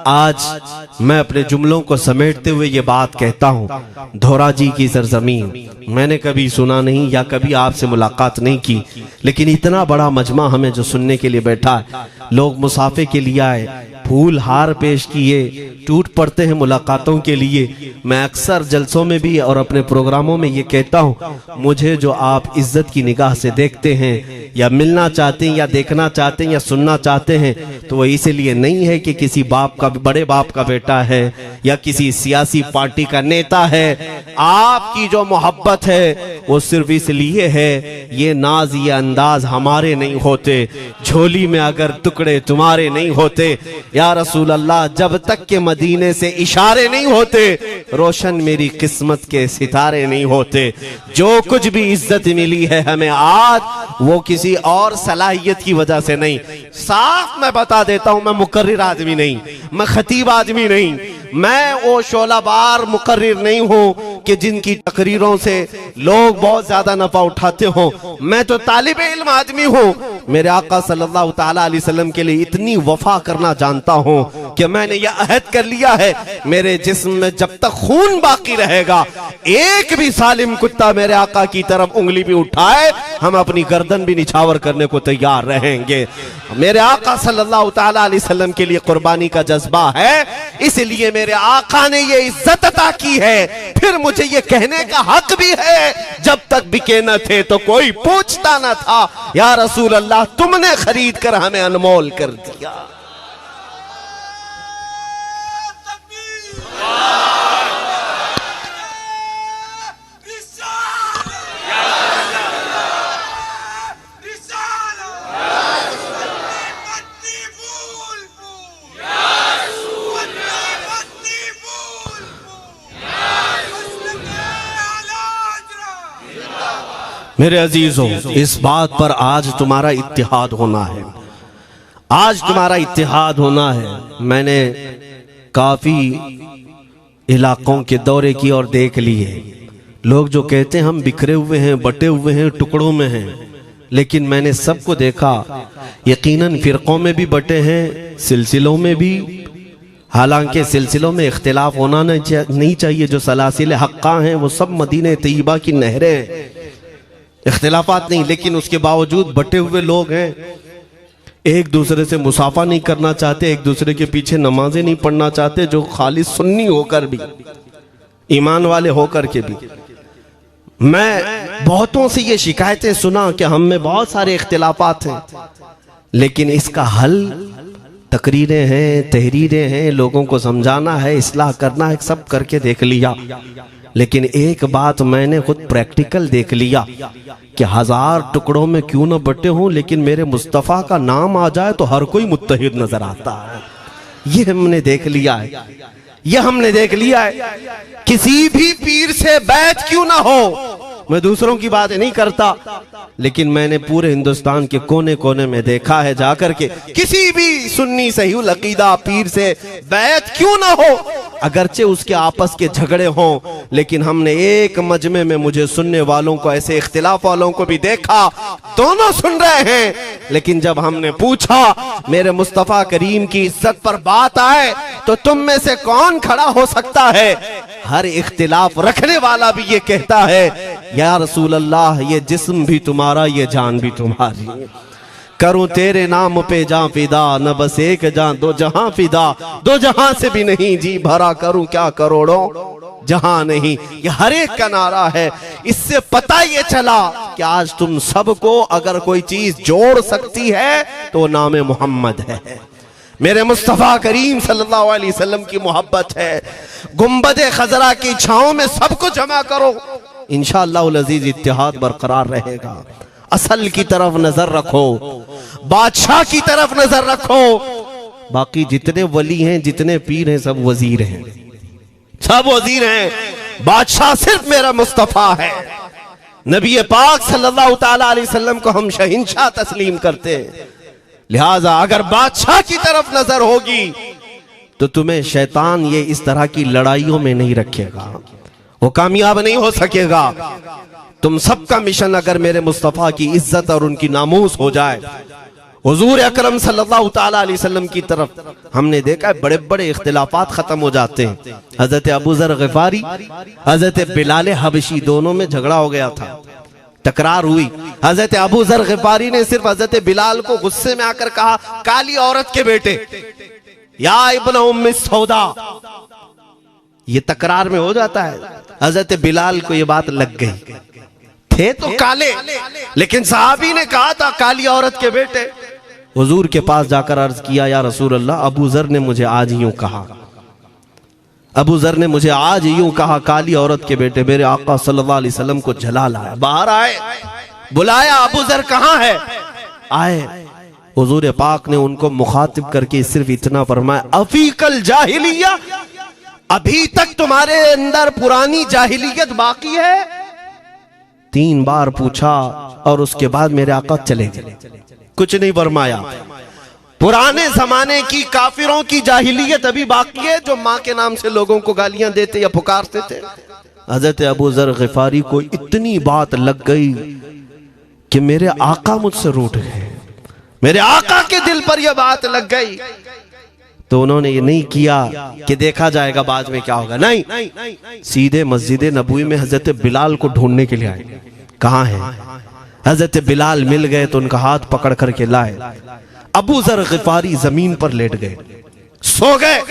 आज मैं अपने जुमलों को समेटते हुए ये बात कहता हूँ, धोराजी की सरजमीन मैंने कभी सुना नहीं या कभी आपसे मुलाकात नहीं की, लेकिन इतना बड़ा मजमा हमें जो सुनने के लिए बैठा है, लोग मुसाफे के लिए आए, फूल हार पेश किए, टूट पड़ते हैं मुलाकातों के लिए। मैं अक्सर जलसों में भी और अपने प्रोग्रामों में ये कहता हूँ, मुझे जो आप इज्जत की निगाह से देखते हैं या मिलना चाहते हैं या देखना चाहते हैं या सुनना चाहते हैं, तो वो इसलिए नहीं है कि किसी बाप का, बड़े बाप का बेटा है या किसी सियासी पार्टी का नेता है। आपकी जो मोहब्बत है वो सिर्फ इसलिए है, ये नाज ये अंदाज हमारे नहीं होते, झोली में अगर टुकड़े तुम्हारे नहीं होते, या रसूल अल्लाह, जब तक के मदीने से इशारे नहीं होते, रोशन मेरी किस्मत के सितारे नहीं होते। जो कुछ भी इज्जत मिली है हमें आज, वो किसी और सलाहियत की वजह से नहीं। साफ मैं बता देता हूं, मैं मुकर्रिर आदमी नहीं, मैं खतीब आदमी नहीं, मैं वो शोलाबार मुकर्रिर नहीं हूं कि जिनकी तकरीरों से लोग बहुत ज्यादा नफा उठाते हो। मैं तो तालिब इल्म आदमी हूं। मेरे आका सल्लल्लाहु ताला अलैहि वसल्लम के लिए इतनी वफा करना जानता हूं कि मैंने यह अहद कर लिया है, मेरे जिस्म में जब तक खून बाकी रहेगा, एक भी सालिम कुत्ता मेरे आका की तरफ उंगली भी उठाए, हम अपनी गर्दन भी निछावर करने को तैयार रहेंगे। मेरे आका सल्लल्लाहु ताला अलैहि वसल्लम के लिए कुर्बानी का जज्बा है, इसलिए मेरे आका ने ये इज्जत अता की है। फिर मुझे ये कहने का हक भी है, जब तक बिके न थे तो कोई पूछता न था, या रसूल अल्लाह तुमने खरीद कर हमें अनमोल कर दिया। मेरे अजीजों, इस बात पर आज तुम्हारा इत्तिहाद होना है, आज तुम्हारा इत्तिहाद होना है। मैंने काफी इलाकों के दौरे की और देख लिए, लोग जो कहते हैं हम बिखरे हुए हैं, बटे हुए हैं, टुकड़ों में हैं, लेकिन मैंने सबको देखा, यकीनन फिरकों में भी बटे हैं, सिलसिलों में भी। हालांकि सिलसिलों में इख्तिलाफ होना नहीं चाहिए, जो सलासिल हक्का हैं वो सब मदीने तैयबा की नहरें हैं, इख्तिलाफात नहीं, लेकिन उसके बावजूद बटे हुए लोग हैं। एक दूसरे से मुसाफा नहीं करना चाहते, एक दूसरे के पीछे नमाजें नहीं पढ़ना चाहते, जो खाली सुन्नी होकर भी, ईमान वाले होकर के भी। मैं बहुतों से ये शिकायतें सुना कि हम में बहुत सारे इख्तिलाफात हैं, लेकिन इसका हल तकरीरें हैं, तहरीरें हैं, लोगों को समझाना है, इस्लाह करना है, सब करके देख लिया। लेकिन एक बात मैंने खुद प्रैक्टिकल देख लिया कि 1000 टुकड़ों में क्यों न बटे हों, लेकिन मेरे मुस्तफ़ा का नाम आ जाए तो हर कोई मुत्तहिद नजर आता है। ये हमने देख लिया है, ये हमने देख लिया है। किसी भी पीर से बैत क्यों ना हो, मैं दूसरों की बात नहीं करता, लेकिन मैंने पूरे हिंदुस्तान के कोने कोने में देखा है जाकर के, किसी भी सुन्नी सहीहुल अकीदा पीर से बैत क्यों ना हो, अगरचे उसके आपस के झगड़े हों, लेकिन हमने एक मजमे में मुझे सुनने वालों को, ऐसे इख्तिलाफ वालों को भी देखा, दोनों सुन रहे हैं, लेकिन जब हमने पूछा मेरे मुस्तफ़ा करीम की इज्जत पर बात आए तो तुम में से कौन खड़ा हो सकता है, हर इख्तिलाफ रखने वाला भी ये कहता है, या रसूल अल्लाह, ये जिस्म भी तुम्हारा, ये जान भी तुम्हारी, करूं तेरे नाम पे जान फिदा, न बस एक जान दो जहां फिदा, दो जहां से भी नहीं जी भरा, करूं क्या करोड़ों जहां नहीं। ये हर एक का नारा है। इससे पता ये चला कि आज तुम सबको अगर कोई चीज जोड़ सकती है तो नाम मोहम्मद है, मेरे मुस्तफ़ा करीम सल्लल्लाहु अलैहि वसल्लम की मोहब्बत है। गुंबदे खजरा की छांव में सबको जमा करो, इंशाअल्लाह अज़ीज इत्तिहाद बरकरार रहेगा। असल की तरफ नजर रखो, बादशाह की तरफ नजर रखो। बाकी जितने वली हैं, जितने पीर हैं, सब वजीर हैं, सब वजीर हैं। बादशाह सिर्फ मेरा मुस्तफ़ा है। नबी पाक सल्लल्लाहु ताला अलैहि वसल्लम को हम शहंशाह तस्लीम करते हैं। लिहाजा अगर बादशाह की तरफ नजर होगी तो तुम्हें शैतान ये इस तरह की लड़ाइयों में नहीं रखेगा, वो कामयाब नहीं हो सकेगा। तुम सबका मिशन अगर मेरे मुस्तफ़ा की इज्जत और उनकी नामूस हो जाए, हुजूर अकरम सल्लल्लाहु ताला अलैहि वसल्लम की तरफ हमने देखा है बड़े बड़े इख्तिलाफात खत्म हो जाते हैं। हजरत अबू ज़र ग़िफ़ारी, हजरत बिलाल हबशी, दोनों में झगड़ा हो गया था, तकरार हुई। हजरत अबू ज़र ग़िफ़ारी ने सिर्फ हजरत बिलाल को गुस्से में आकर कहा, काली औरत के बेटे, या इब्न उम्मी सौदा। ये तकरार में हो जाता है। हजरत बिलाल को ये बात लग गई, थे तो काले, लेकिन सहाबी ने कहा था काली औरत के बेटे। हुजूर के पास जाकर अर्ज किया, या रसूल अल्लाह, अबू ज़र ने मुझे आज यूं कहा, अबू ज़र ने मुझे आज यूं कहा, काली औरत के बेटे। मेरे आका सल्लल्लाहु अलैहि वसल्लम को जला लाया, बाहर आए, बुलाया, अबू ज़र कहाँ है? आए। हुजूर पाक ने उनको मुखातिब करके सिर्फ इतना फरमाया, अफीकल जाहिलिया, अभी तक तुम्हारे अंदर पुरानी जाहिलियत बाकी है? 3 बार पूछा और उसके बाद मेरे आका चले गए, कुछ नहीं फरमाया। पुराने जमाने की काफिरों की जाहिलियत अभी बाकी है, जो माँ के नाम से लोगों को गालियां देते या पुकारते थे। हजरत अबू ज़र ग़िफ़ारी को इतनी बात लग गई कि मेरे आका मुझसे रूठ गए, मेरे आका के दिल पर यह बात लग गई। तो उन्होंने ये नहीं किया कि देखा जाएगा बाद में क्या होगा, नहीं, सीधे मस्जिद नबवी में हजरत बिलाल को ढूंढने के लिए आए। कहाँ है? हजरत बिलाल मिल गए तो उनका हाथ पकड़ करके लाए। अबू ज़र ग़िफ़ारी जमीन पर लेट गए, सो गए।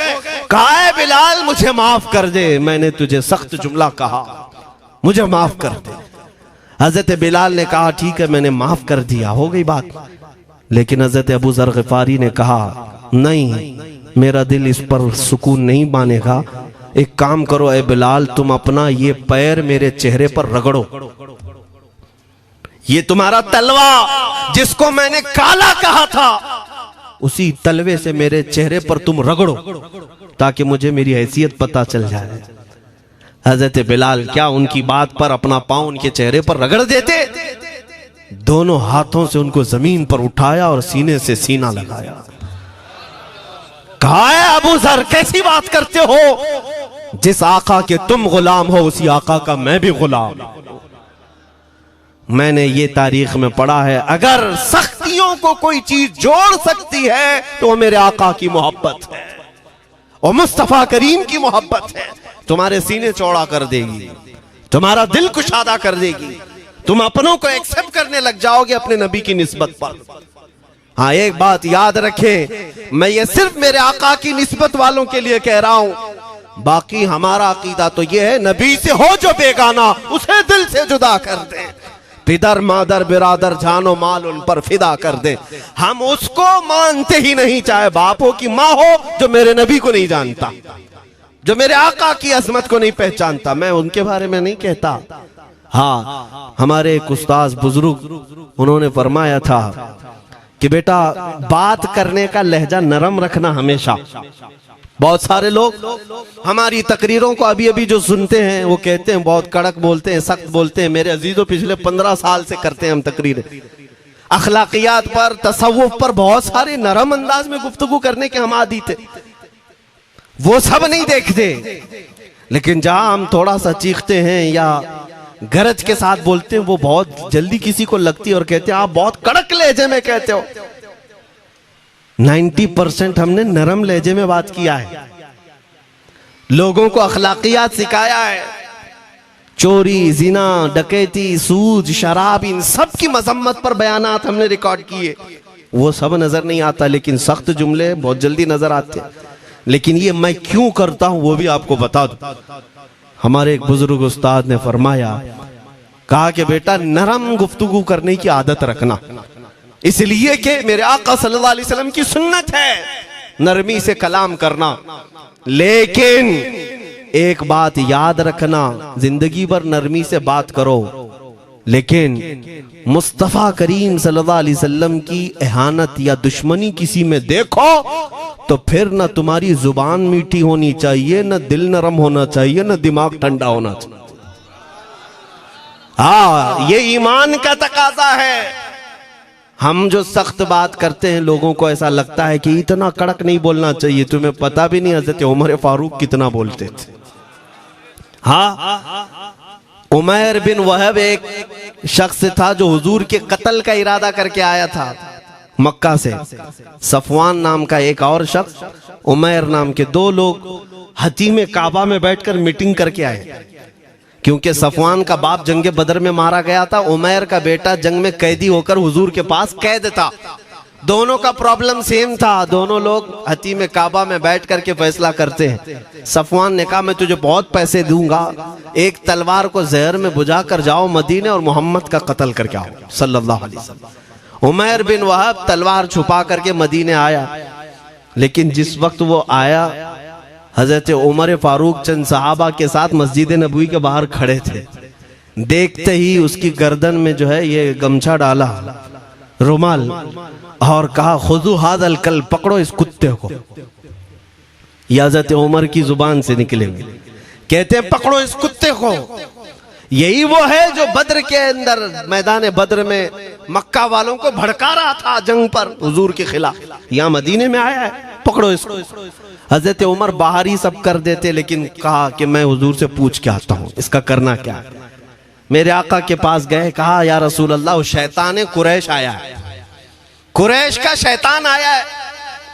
कहा है बिलाल, मुझे माफ कर दे, मैंने तुझे सख्त जुमला कहा, मुझे माफ कर दे। हजरत बिलाल ने कहा, ठीक है, मैंने माफ कर दिया, हो गई बात। लेकिन हजरत अबू ज़र ग़िफ़ारी ने कहा, नहीं, मेरा दिल इस पर सुकून नहीं मानेगा। एक काम करो ए बिलाल, तुम अपना ये पैर मेरे चेहरे पर रगड़ो, ये तुम्हारा तलवा जिसको मैंने काला कहा था, उसी तलवे से मेरे चेहरे पर तुम रगड़ो, ताकि मुझे मेरी हैसियत पता चल जाए। हजरत बिलाल क्या उनकी बात पर अपना पांव उनके चेहरे पर रगड़ देते? दोनों हाथों से उनको जमीन पर उठाया और सीने से सीना लगाया। कहा है अबू ज़र, कैसी बात करते हो? जिस आका के तुम गुलाम हो, उसी आका का मैं भी गुलाम। मैंने ये तारीख में पढ़ा है, अगर सख्तियों को कोई चीज जोड़ सकती है तो वो मेरे आका की मोहब्बत है और मुस्तफा करीम की मोहब्बत है। तुम्हारे सीने चौड़ा कर देगी, तुम्हारा दिल कुशादा कर देगी, तुम अपनों को एक्सेप्ट करने लग जाओगे अपने नबी की निस्बत पर। हाँ, एक बात याद रखें, मैं ये सिर्फ मेरे आका की निस्बत वालों के लिए कह रहा हूं, बाकी हमारा अकीदा तो ये है, नबी से हो जो बेगाना उसे दिल से जुदा कर दे, पिदर मादर बिरादर जानो माल उन पर फिदा कर दे। हम उसको मानते ही नहीं, चाहे बापों की माँ हो जो मेरे नबी को नहीं जानता, जो मेरे आका की अजमत को नहीं पहचानता, मैं उनके बारे में नहीं कहता। हाँ, हमारे एक उस्ताद बुजुर्ग उन्होंने फरमाया था कि बेटा बात करने का लहजा नरम रखना हमेशा। बहुत सारे लोग हमारी तकरीरों को अभी अभी जो सुनते हैं वो कहते हैं बहुत कड़क बोलते हैं, सख्त बोलते हैं। मेरे अजीजों, पिछले 15 साल से करते हैं हम तकरीरें, अखलाकियात पर, तसव्वुफ पर बहुत सारे नरम अंदाज में गुफ्तगू करने के हम आदी थे। वो सब नहीं देखते, लेकिन जहां हम थोड़ा सा चीखते हैं या गरज के साथ बोलते हैं, वो बहुत जल्दी किसी को लगती है और कहते हैं आप बहुत कड़क लहजे में कहते हो। 90% हमने नरम लहजे में बात किया है, लोगों को अखलाकियात सिखाया है। चोरी, जिना, डकैती, सूद, शराब, इन सब की मजम्मत पर बयानात हमने रिकॉर्ड किए। वो सब नजर नहीं आता, लेकिन सख्त जुमले बहुत जल्दी नजर आते हैं। लेकिन ये मैं क्यों करता हूं वो भी आपको बता दूं। हमारे एक बुजुर्ग उस्ताद ने फरमाया, कहा कि बेटा नरम गुफ्तगू करने की आदत रखना, इसलिए कि मेरे आका सल्लल्लाहु अलैहि वसल्लम की सुन्नत है नरमी से कलाम करना। लेकिन एक बात याद रखना, जिंदगी भर नरमी से बात करो, लेकिन मुस्तफा करीम सल्लल्लाहु अलैहि वसल्लम की एहानत या दुश्मनी किसी में देखो तो फिर न तुम्हारी जुबान मीठी होनी चाहिए, न दिल नरम होना चाहिए, न दिमाग ठंडा होना चाहिए। हाँ, ये ईमान का तकाजा है। हम जो सख्त बात करते हैं, लोगों को ऐसा लगता है कि इतना कड़क नहीं बोलना चाहिए। तुम्हें पता भी नहीं हज़रत उमर फारूक कितना बोलते थे। हाँ, उमैर बिन वहब एक शख्स था जो हुजूर के कत्ल का इरादा करके आया था मक्का से। सफवान नाम का एक और शख्स, उमैर नाम के 2 लोग हतीम काबा में बैठकर मीटिंग करके आए, क्योंकि सफवान का बाप जंग बदर में मारा गया था, उमैर का बेटा जंग में कैदी होकर हुजूर के पास कैद था। दोनों का प्रॉब्लम सेम था। दोनों लोग हतीम काबा में बैठ करके फैसला करते हैं। सफवान ने कहा मैं तुझे बहुत पैसे दूंगा, एक तलवार को जहर में बुझा कर जाओ मदीने और मोहम्मद का कत्ल करके आओ सल्लल्लाहु अलैहि वसल्लम। उमैर बिन वहब तलवार छुपा करके मदीने आया, लेकिन जिस वक्त वो आया, हजरत उमर फारूक चंद सहाबा के साथ मस्जिद नबवी के बाहर खड़े थे। देखते ही उसकी गर्दन में जो है ये गमछा डाला, रुमाल, और कहा खुदू हादल कल, पकड़ो इस कुत्ते को। ये हजरत उमर की जुबान से निकलेंगे, कहते हैं पकड़ो इस कुत्ते को। यही वो है जो बद्र के अंदर, मैदान बद्र में मक्का वालों को भड़का रहा था जंग पर हुजूर के खिलाफ। यहाँ मदीने में आया है, पकड़ो इसको। हजरत उमर बाहर ही सब कर देते, लेकिन कहा कि मैं हुजूर से पूछ के आता हूँ इसका करना क्या है। मेरे आका के पास गए, कहा या रसूल अल्लाह, वो शैतान कुरैश आया है, कुरैश का शैतान आया है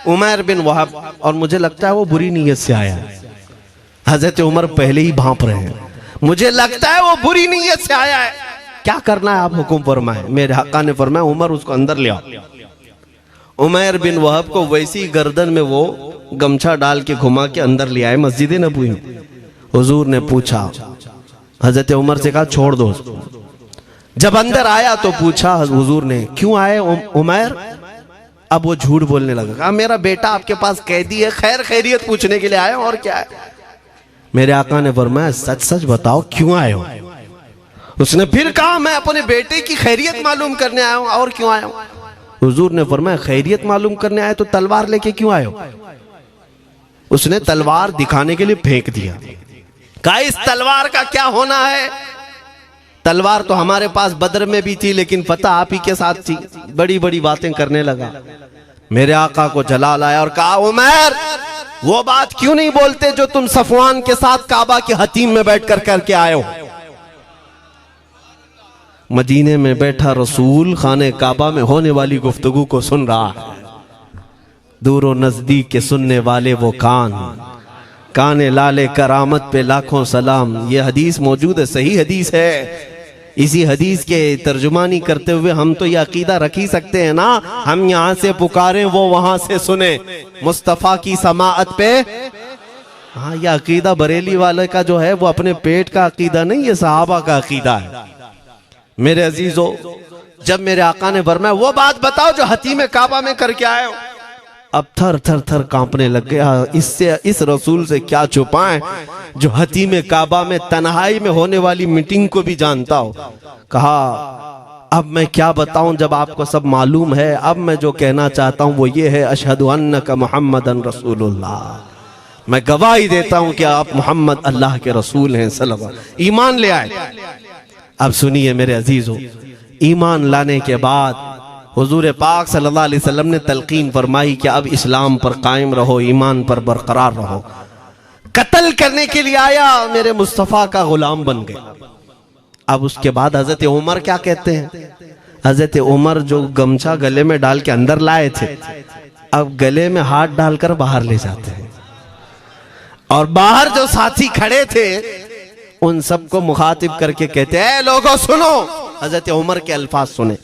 उमैर बिन वहब, और मुझे लगता है वो बुरी नीयत से आया है। हजरत उमर पहले ही भांप रहे हैं, मुझे लगता है वो बुरी नीयत से आया है, क्या करना है आप हुक्म फरमाए। मेरे आका ने फरमाया उमर उसको अंदर ले आओ। उमैर बिन वहब को वैसी गर्दन में वो गमछा डाल के घुमा के अंदर ले आए मस्जिद नबवी में। हुजूर ने पूछा, हजरत उमर से कहा छोड़ दो। जब अंदर आया तो पूछा हुजूर ने, क्यों आए उमैर? अब वो झूठ बोलने लगा, कहा मेरा बेटा आपके पास कैदी है, खैर खैरियत पूछने के लिए आया, और क्या है। मेरे आका ने फरमाया सच सच बताओ क्यों आए हो। उसने फिर कहा मैं अपने बेटे की खैरियत मालूम करने आया हूं, और क्यों आया हूं। हुजूर ने फरमाया खैरियत मालूम करने आए तो तलवार लेके क्यों आए हो। उसने तलवार दिखाने के लिए फेंक दिया, कहा इस तलवार का क्या होना है। तलवार तो हमारे पास बद्र में भी थी, लेकिन पता आप ही के साथ थी। बड़ी बड़ी बातें करने लगा। मेरे आका को जलाल आया और कहा उमैर वो बात क्यों नहीं बोलते जो तुम सफवान के साथ काबा के हतीम में बैठकर करके आए हो। मदीने में बैठा रसूल खाने काबा में होने वाली गुफ्तगू को सुन रहा है। दूर और नजदीक के सुनने वाले वो काने लाले करामत पे लाखों सलाम। ये हदीस मौजूद है, सही हदीस है। इसी हदीस के तर्जुमानी करते हुए हम तो ये अकीदा रख ही सकते हैं ना, हम यहाँ से पुकारें वो वहां से सुने, मुस्तफा की समाअत पे। हाँ, ये अकीदा बरेली वाले का जो है वो अपने पेट का अकीदा नहीं, ये सहाबा का अकीदा है। मेरे अजीजों, जब मेरे आका ने फरमाया वो बात बताओ जो हतीम काबा में करके आए हो, अब थर थर थर कांपने लग गया। इससे इस रसूल से क्या छुपाएं जो हतीम काबा में तन्हाई में होने वाली मीटिंग को भी जानता हो। कहा अब मैं क्या बताऊं जब आपको सब मालूम है। अब मैं जो कहना चाहता हूं वो ये है, अशहदु अन्नका मुहम्मदन रसूलुल्लाह, मैं गवाही देता हूं कि आप मोहम्मद अल्लाह के रसूल हैं सल्लल्लाहु अलैहि वसल्लम। ईमान ले आए। अब सुनिए मेरे अजीजों, ईमान लाने के बाद हुजूर पाक सल्लल्लाहु अलैहि वसल्लम ने तलकीन फरमाई कि अब इस्लाम पर कायम रहो, ईमान पर बरकरार रहो। कत्ल करने के लिए आया, मेरे मुस्तफ़ा का गुलाम बन गए। अब उसके बाद हजरत उमर क्या कहते हैं, हजरत उमर जो गमछा गले में डाल के अंदर लाए थे, अब गले में हाथ डालकर बाहर ले जाते हैं। और बाहर जो साथी खड़े थे उन सबको मुखातिब करके कहते हैं, लोगों सुनो। हजरत उमर के अल्फाज सुने,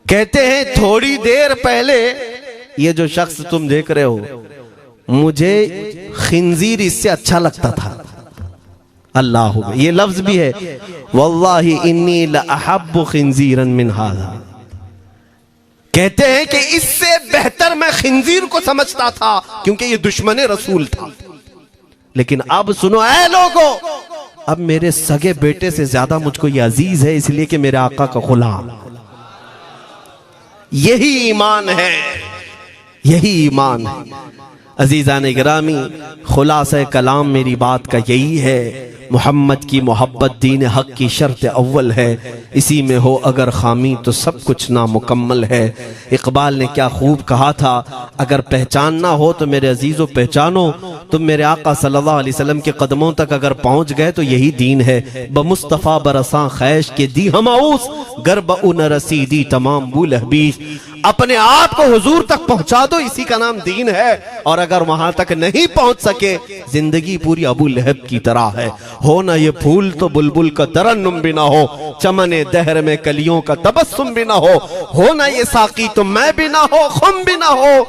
कहते हैं थोड़ी देर पहले ये जो शख्स तुम देख रहे हो, मुझे खिंजीर इससे अच्छा लगता था। अल्लाह, ये लफ्ज भी है, वल्लाही इन्नी लअहब्बु खिंजीरन मिन हाज़ा। कहते हैं कि इससे बेहतर मैं खिंजीर को समझता था क्योंकि ये दुश्मन रसूल था। लेकिन अब सुनो ऐ लोगों, अब मेरे सगे बेटे से ज्यादा मुझको ये अजीज है, इसलिए कि मेरे आका का गुलाम। यही ईमान है, यही ईमान है। अजीजान गिरामी, खुलासा कलाम मेरी बात का यही है, मोहम्मद की मोहब्बत दीन हक की शर्त अव्वल है। इसी में हो अगर खामी तो सब कुछ नामुकम्मल है। इकबाल ने क्या खूब कहा था, अगर पहचानना हो तो मेरे अजीज़ों पहचानो, तुम मेरे आका सल्लल्लाहु अलैहि वसल्लम के कदमों तक अगर पहुंच गए तो यही दीन है। बमुस्तफ़ा बरसा खैश के दी हमाउस, गर्ब उन रसीदी तमाम बुल हबीस। अपने आप को हुजूर तक पहुंचा दो, इसी का नाम दीन है। और अगर वहां तक नहीं पहुंच सके, जिंदगी पूरी अबू लहब की तरह है। हो ना ये फूल तो बुलबुल का तरन्नुम भी ना हो, चमने दहर में कलियों का तबस्सुम भी ना हो ना ये साकी तो मैं भी ना हो, खुम भी ना हो,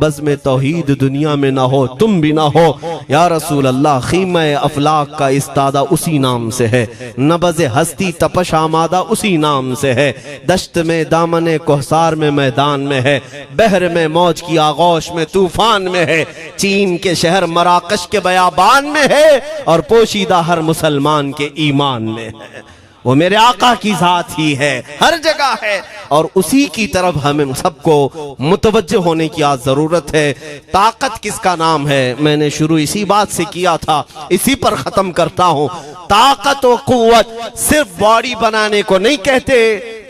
बस में तौहीद दुनिया में ना हो, तुम भी ना हो। या रसूल अल्लाह, खीमा अफलाक का इस्तादा उसी नाम से है, नबज़ हस्ती तपश आमादा उसी नाम से है। दश्त में दामने कोहसार में मैदान में है, बहर में मौज की आगोश में तूफान में है, चीन के शहर मराकश के बयाबान में है, और पोशीदा हर मुसलमान के ईमान में है। वो मेरे आका की जात ही है, हर जगह है, और उसी की तरफ हमें सबको मुतवज्जो होने की आज जरूरत है। ताकत किसका नाम है, मैंने शुरू इसी बात से किया था, इसी पर खत्म करता हूं। ताकत और कुव्वत सिर्फ बॉडी बनाने को नहीं कहते,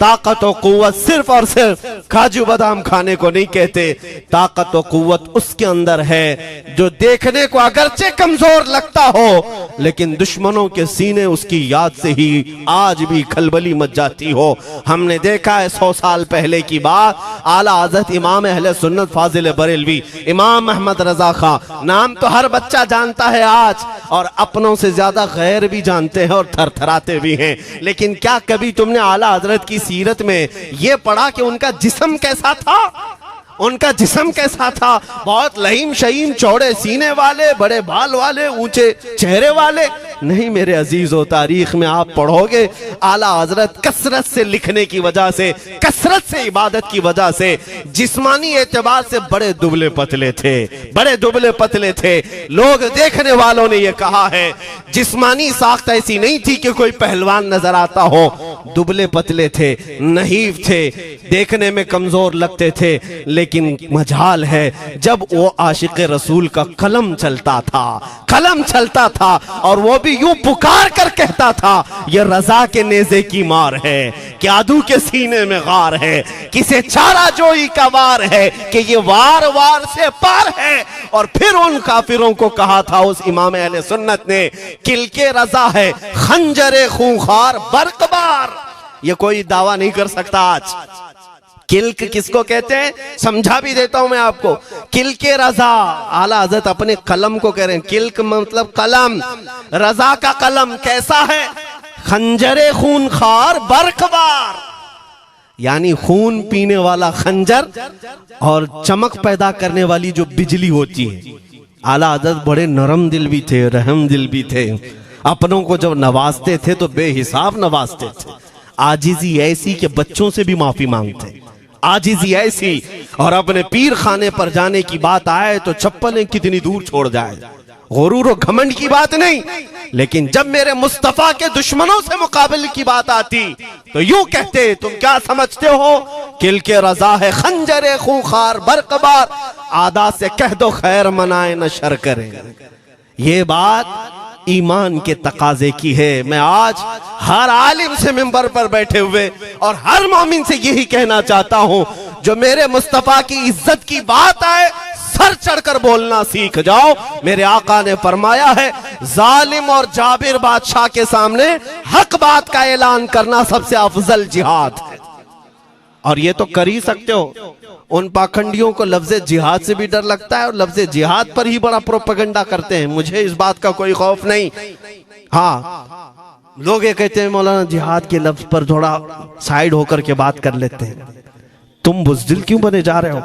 ताकत और कुव्वत सिर्फ और सिर्फ काजू बादाम खाने को नहीं कहते। ताकत और कुव्वत उसके अंदर है जो देखने को अगरचे कमजोर लगता हो, लेकिन दुश्मनों के सीने उसकी याद से ही आज भी खलबली मच जाती हो। हमने देखा है 100 साल पहले की बात, आला हज़रत इमाम अहले सुन्नत फाजिल बरेलवी इमाम अहमद रजा खां, नाम तो हर बच्चा जानता है आज, और अपनों से ज्यादा गैर भी जानते हैं और थरथराते भी हैं। लेकिन क्या कभी तुमने आला हजरत की सीरत में यह पढ़ा कि उनका जिस्म कैसा था? उनका जिस्म कैसा था? बहुत लहीम शहीम, चौड़े सीने वाले, बड़े बाल वाले, ऊंचे चेहरे वाले? नहीं मेरे अजीजों, तारीख में आप पढ़ोगे आला हजरत कसरत से लिखने की वजह से, कसरत से इबादत की वजह से, जिस्मानी एतबार से बड़े दुबले पतले थे, बड़े दुबले पतले थे। लोग देखने वालों ने यह कहा है, जिस्मानी साख्त ऐसी नहीं थी कि कोई पहलवान नजर आता हो, दुबले पतले थे, नहीफ थे, देखने में कमजोर लगते थे। लेकिन मजाल है जब वो आशिक रसूल का कलम चलता था, कलम चलता था, और वो भी यूं पुकार कर कहता था, ये रजा के नेज़े की मार है, कि आदू के सीने में गार है, किसे चारा जोई का वार है, कि ये वार वार से पार है। और फिर उन काफिरों को कहा था उस इमाम अहले सुन्नत ने, किल के रजा है खंजरे खूंखार बरकबार। ये कोई दावा नहीं कर सकता आज। किल्क किसको कहते हैं समझा भी देता हूं मैं आपको। किल के रजा, आला हज़रत अपने कलम को कह रहे हैं, किल्क मतलब कलम, रजा का कलम कैसा है? खंजरे खून खार बरकबार, यानी खून पीने वाला खंजर और चमक पैदा करने वाली जो बिजली होती है। आला हज़रत बड़े नरम दिल भी थे, रहम दिल भी थे। अपनों को जब नवाजते थे तो बेहिसाब नवाजते थे। आजिजी ऐसी कि बच्चों से भी माफी मांगते, आजिजी ऐसी। और अपने पीर खाने पर जाने की बात आए तो चप्पलें कितनी दूर छोड़ जाए। गुरूर और घमंड की बात नहीं, लेकिन जब मेरे मुस्तफा के दुश्मनों से मुकाबले की बात आती तो यूं कहते, तुम क्या समझते हो किल के रजा है खंजरे खूंखार बरकबार, आदा से कह दो खैर मनाए न शर करे। ये बात ईमान के तकाजे की है। मैं आज हर आलिम से मिंबर पर बैठे हुए और हर मोमिन से यही कहना चाहता हूं, जो मेरे मुस्तफा की इज्जत की बात आए सर चढ़कर बोलना सीख जाओ। मेरे आका ने फरमाया है, जालिम और जाबिर बादशाह के सामने हक बात का ऐलान करना सबसे अफजल जिहाद है। और ये तो कर ही सकते हो। उन पाखंडियों को लफ्ज़े जिहाद से भी डर लगता है और लफ्ज़े जिहाद पर ही बड़ा प्रोपेगेंडा करते हैं। मुझे इस बात का कोई खौफ नहीं। हाँ, लोग ये कहते हैं मौलाना जिहाद के लफ्ज पर थोड़ा साइड होकर के बात कर लेते हैं। तुम बुज़दिल क्यों बने जा रहे हो?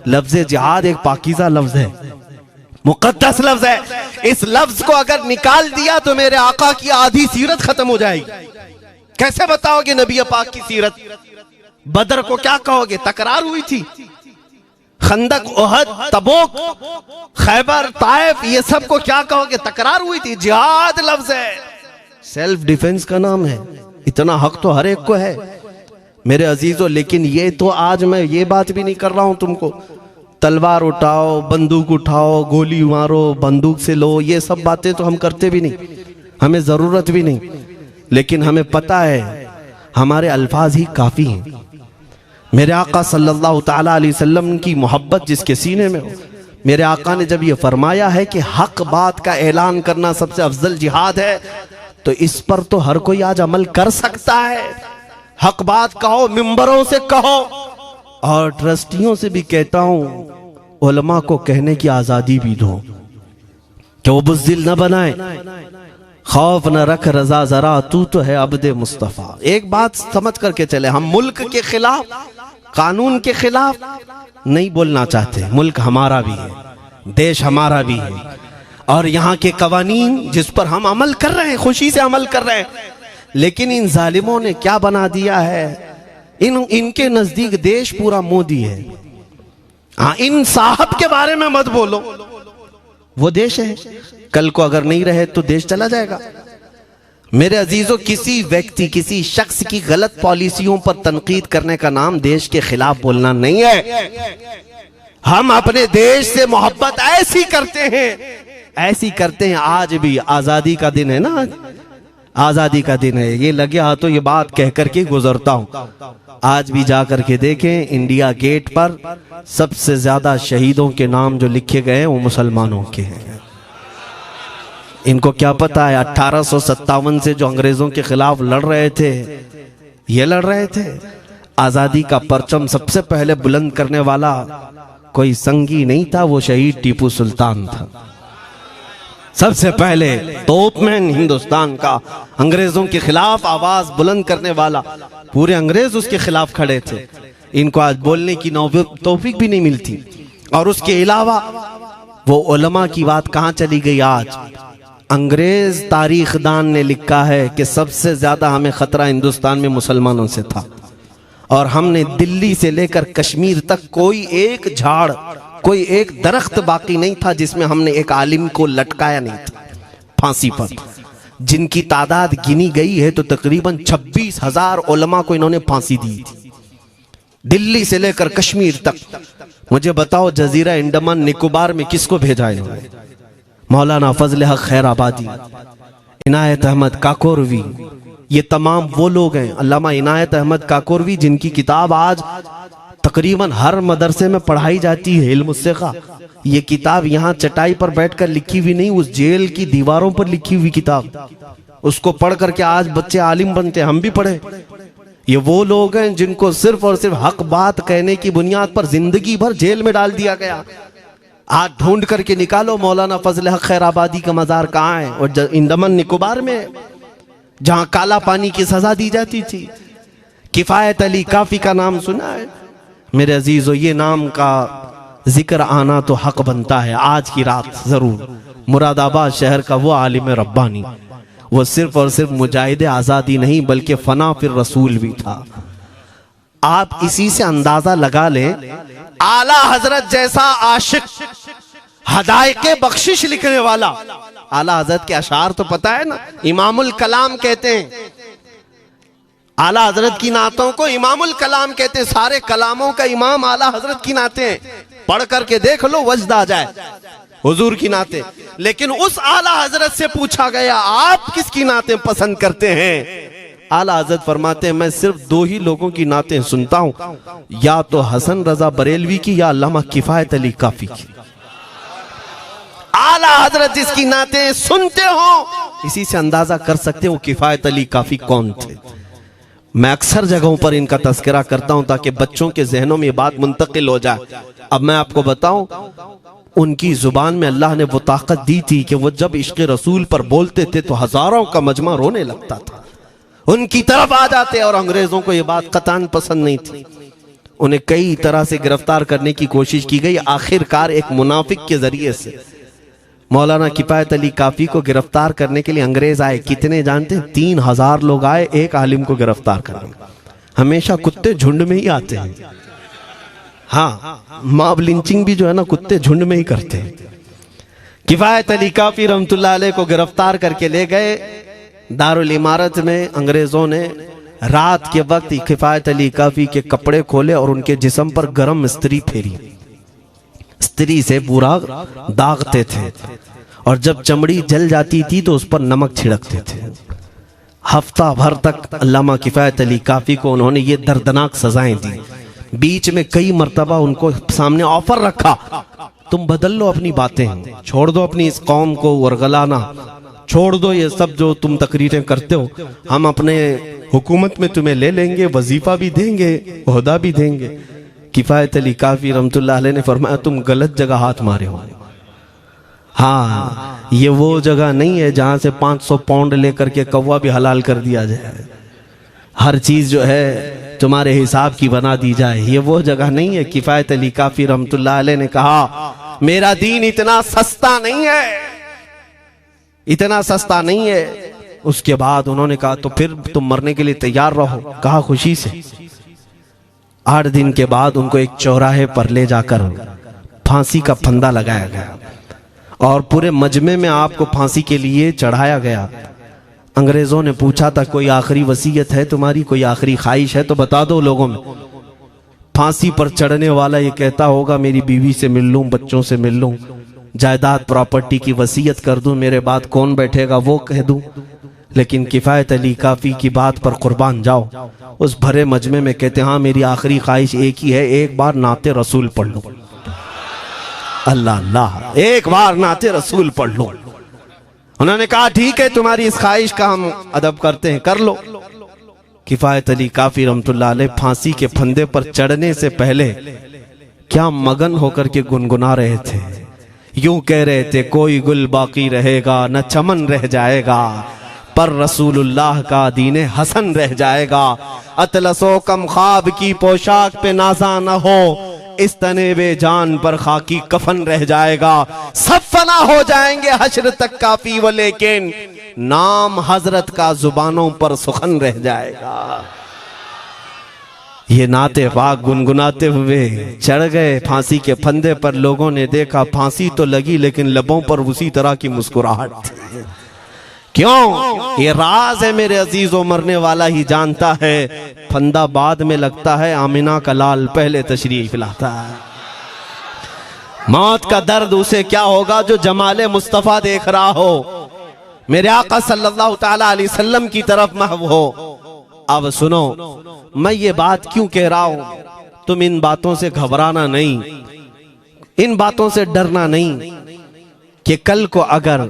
लफ्ज़े जिहाद एक पाकीज़ा लफ्ज है, मुकद्दस लफ्ज है। इस लफ्ज को अगर निकाल दिया तो मेरे आका की आधी सीरत खत्म हो जाएगी। कैसे बताओगे नबी पाक की सीरत? बदर को क्या कहोगे? तकरार हुई थी। खंदक, ओहद, तबूक, खैबर, ताइफ, ये सब को क्या कहोगे? तकरार हुई थी। जिहाद लफ्ज है, सेल्फ डिफेंस का नाम है। इतना हक तो हर एक को है मेरे अजीजों। लेकिन ये तो आज मैं ये बात भी नहीं कर रहा हूं तुमको तलवार उठाओ, बंदूक उठाओ, गोली मारो, बंदूक से लो, ये सब बातें तो हम करते भी नहीं, हमें जरूरत भी नहीं। लेकिन हमें पता है हमारे अल्फाज ही काफी हैं। मेरे आका सल्लल्लाहु ताला अलैहि वसल्लम की मोहब्बत जिसके सीने में हो, मेरे आका ने जब ये फरमाया है कि हक बात का ऐलान करना सबसे अफजल जिहाद है, तो इस पर तो हर कोई आज अमल कर सकता है। हक बात कहो, मिंबरों से कहो, और ट्रस्टियों से भी कहता हूं उलमा को कहने की आजादी भी दो कि वो बुज़दिल न बनाए, खौफ न रख रजा जरा, तू तो है अब्दे मुस्तफा। एक बात समझ करके चले, हम मुल्क के खिलाफ, कानून के खिलाफ नहीं बोलना चाहते। मुल्क हमारा भी है, देश हमारा भी है, और यहाँ के कवानीन जिस पर हम अमल कर रहे हैं, खुशी से अमल कर रहे हैं। लेकिन इन जालिमों ने क्या बना दिया है, इनके नजदीक देश पूरा मोदी है। हाँ, इन साहब के बारे में मत बोलो, वो देश है। कल को अगर नहीं रहे तो देश चला जाएगा। मेरे अजीजों, किसी व्यक्ति, किसी शख्स की गलत पॉलिसियों पर तनकीद करने का नाम देश के खिलाफ बोलना नहीं है। हम अपने देश से मोहब्बत ऐसी करते हैं, ऐसी करते हैं। आज भी आजादी का दिन है ना, आजादी का दिन है। ये लगे हाथों ये बात कह करके गुजरता हूं। आज भी जाकर के देखें, इंडिया गेट पर सबसे ज्यादा शहीदों के नाम जो लिखे गए हैं वो मुसलमानों के हैं। इनको क्या पता है 1857 से जो अंग्रेजों के खिलाफ लड़ रहे थे, ये लड़ रहे थे। आजादी का परचम सबसे पहले बुलंद करने वाला कोई संगी नहीं था, वो शहीद टीपू सुल्तान था। सबसे पहले तोपमैन हिंदुस्तान का, अंग्रेजों के खिलाफ आवाज बुलंद करने वाला। पूरे अंग्रेज उसके खिलाफ खड़े थे। इनको आज बोलने की तौफीक भी नहीं मिलती। और उसके अलावा वो उलमा की बात कहां चली गई आज? अंग्रेज तारीखदान ने लिखा है कि सबसे ज्यादा हमें खतरा हिंदुस्तान में मुसलमानों से था, और हमने दिल्ली से लेकर कश्मीर तक कोई एक झाड़, कोई एक दरख्त बाकी नहीं था जिसमें हमने एक आलिम को लटकाया नहीं था फांसी पर। जिनकी तादाद गिनी गई है तो तकरीबन 26,000 उलमा को इन्होंने फांसी दी थी, दिल्ली से लेकर कश्मीर तक। मुझे बताओ, जजीरा अंडमान निकोबार में किसको भेजा इन्होंने? मौलाना फजल हक खैराबादी, इनायत अहमद काकोरवी, ये तमाम वो लोग हैं। अल्लामा इनायत अहमद काकोरवी, जिनकी किताब आज तकरीबन हर मदरसे में पढ़ाई जाती है, इल्म उस्सिक़ा। ये किताब यहाँ चटाई पर बैठकर लिखी हुई नहीं, उस जेल की दीवारों पर लिखी हुई किताब। उसको पढ़ करके आज बच्चे आलिम बनते, हम भी पढ़े। ये वो लोग हैं जिनको सिर्फ और सिर्फ हक बात कहने की बुनियाद पर जिंदगी भर जेल में डाल दिया गया। आज ढूंढ करके निकालो मौलाना फजल हक खैराबादी का मजार कहाँ है, और अंडमान निकोबार में। जहां काला पानी की सजा दी जाती थी। किफायत अली काफी का नाम सुना है मेरे अजीजों? ये नाम का जिक्र आना तो हक बनता है आज की रात जरूर। मुरादाबाद शहर का वो आलिम रब्बानी, वो सिर्फ और सिर्फ मुजाहिद आजादी नहीं बल्कि फना फिर रसूल भी था। आप इसी से अंदाजा लगा लें, आला हजरत जैसा आशिक, हदायके बख्शिश लिखने वाला। आला हजरत के अशार तो पता है ना, इमामुल कलाम कहते हैं। आला हजरत की नातों को इमामुल कलाम कहते हैं। सारे कलामों का इमाम आला हजरत की नाते हैं। पढ़ करके देख लो, वजद आ जाए हुजूर की नाते। लेकिन उस आला हजरत से पूछा गया, आप किसकी नाते पसंद करते हैं? आला हजरत फरमाते हैं, मैं सिर्फ दो ही लोगों की नाते सुनता हूं, या तो हसन रजा बरेलवी की या अल्लामा किफायत अली काफी की। आला हजरत जिसकी नाते सुनते हो, इसी से अंदाजा कर सकते हो किफायत अली काफी कौन थे। मैं अक्सर जगहों पर इनका तस्करा करता हूं ताकि बच्चों के जहनों में ये बात मुंतकिल हो जाए। अब मैं आपको बताऊं, उनकी जुबान में अल्लाह ने वो ताकत दी थी कि वो जब इश्क़ रसूल पर बोलते थे तो हजारों का मजमा रोने लगता था, उनकी तरफ आ जाते। और अंग्रेजों को ये बात कतान पसंद नहीं थी। उन्हें कई तरह से गिरफ्तार करने की कोशिश की गई। आखिरकार एक मुनाफिक के जरिए से मौलाना किफायत अली काफी को गिरफ्तार करने के लिए अंग्रेज आए। कितने जानते हैं? 3000 लोग आए एक आलिम को गिरफ्तार करने। हमेशा कुत्ते झुंड में ही आते हैं। हाँ, मॉब लिंचिंग भी जो है ना, कुत्ते झुंड में ही करते हैं। किफायत अली काफी रहमतुल्लाह अलैह को गिरफ्तार करके ले गए दारुल इमारत में। अंग्रेजों ने रात के वक्त किफायत अली काफी के कपड़े खोले और उनके जिस्म पर गर्म स्त्री फेरी। स्त्री से पूरा दागते थे और जब चमड़ी जल जाती थी तो उस पर नमक छिड़कते थे। हफ्ता भर तक अल्लामा किफायत अली काफी को उन्होंने ये दर्दनाक सजाएं दी। बीच में कई मर्तबा उनको सामने ऑफर रखा, तुम बदल लो अपनी बातें, छोड़ दो अपनी इस कौम को वरगलाना, छोड़ दो ये सब जो तुम तकरीरें करते हो, हम अपने हुकूमत में तुम्हें ले लेंगे, वजीफा भी देंगे, ओहदा भी देंगे। किफायत अली काफी रहमतुल्लाह अलैह ने फरमाया, तुम गलत जगह हाथ मारे हो। हाँ, ये वो जगह नहीं है जहां से 500 पाउंड लेकर के कौवा भी हलाल कर दिया जाए, हर चीज जो है तुम्हारे हिसाब की बना दी जाए, ये वो जगह नहीं है। किफायत अली काफी रहमतुल्लाह अलैह ने कहा, मेरा दीन इतना सस्ता नहीं है, इतना सस्ता नहीं है। उसके बाद उन्होंने कहा, तो फिर तुम मरने के लिए तैयार रहो। कहा, खुशी से। 8 दिन के बाद उनको एक चौराहे पर ले जाकर फांसी का फंदा लगाया गया और पूरे मजमे में आपको फांसी के लिए चढ़ाया गया। अंग्रेजों ने पूछा था, कोई आखिरी वसीयत है तुम्हारी, कोई आखिरी ख्वाहिश है तो बता दो लोगों में। फांसी पर चढ़ने वाला ये कहता होगा, मेरी बीवी से मिल लूं, बच्चों से मिल लूं, जायदाद प्रॉपर्टी की वसीयत कर दूं, मेरे बाद कौन बैठेगा वो कह दूं। लेकिन किफायत अली काफी की बात पर कुर्बान जाओ। उस भरे मजमे में कहते, हाँ मेरी आखिरी ख्वाहिश एक ही है, एक बार नाते रसूल पढ़ लो। अल्लाह अल्लाह, एक बार नाते रसूल पढ़ लो। उन्होंने कहा, ठीक है, तुम्हारी इस ख्वाहिश का हम अदब करते हैं, कर लो। किफायत अली काफी रहमतुल्लाह अलैह फांसी के फंदे पर चढ़ने से पहले क्या मगन होकर के गुनगुना रहे थे, यूं कह रहे थे, कोई गुल बाकी रहेगा न चमन रह जाएगा, पर रसूलुल्लाह का दीने हसन रह जाएगा। अतलसो कम ख्वाब की पोशाक पे नाजा न हो, इस तने बे जान पर खाकी कफन रह जाएगा। सब फना हो जाएंगे हश्र तक काफी, वो लेकिन नाम हजरत का जुबानों पर सुखन रह जाएगा। ये नाते पाक गुनगुनाते हुए चढ़ गए फांसी के फंदे पर। लोगों ने देखा फांसी तो लगी लेकिन लबों पर उसी तरह की मुस्कुराहट थी। क्यों? ये राज है मेरे अजीजों, मरने वाला ही जानता है। फंदा बाद में लगता है, आमिना का लाल पहले तशरीफ लाता है। मौत का दर्द उसे क्या होगा जो जमाले मुस्तफा देख रहा हो, मेरे आका सल्लल्लाहु ताला अलैहि वसल्लम की तरफ महव हो। अब सुनो, मैं ये बात क्यों कह रहा हूं, तुम इन बातों से घबराना नहीं, इन बातों से डरना नहीं कि कल को अगर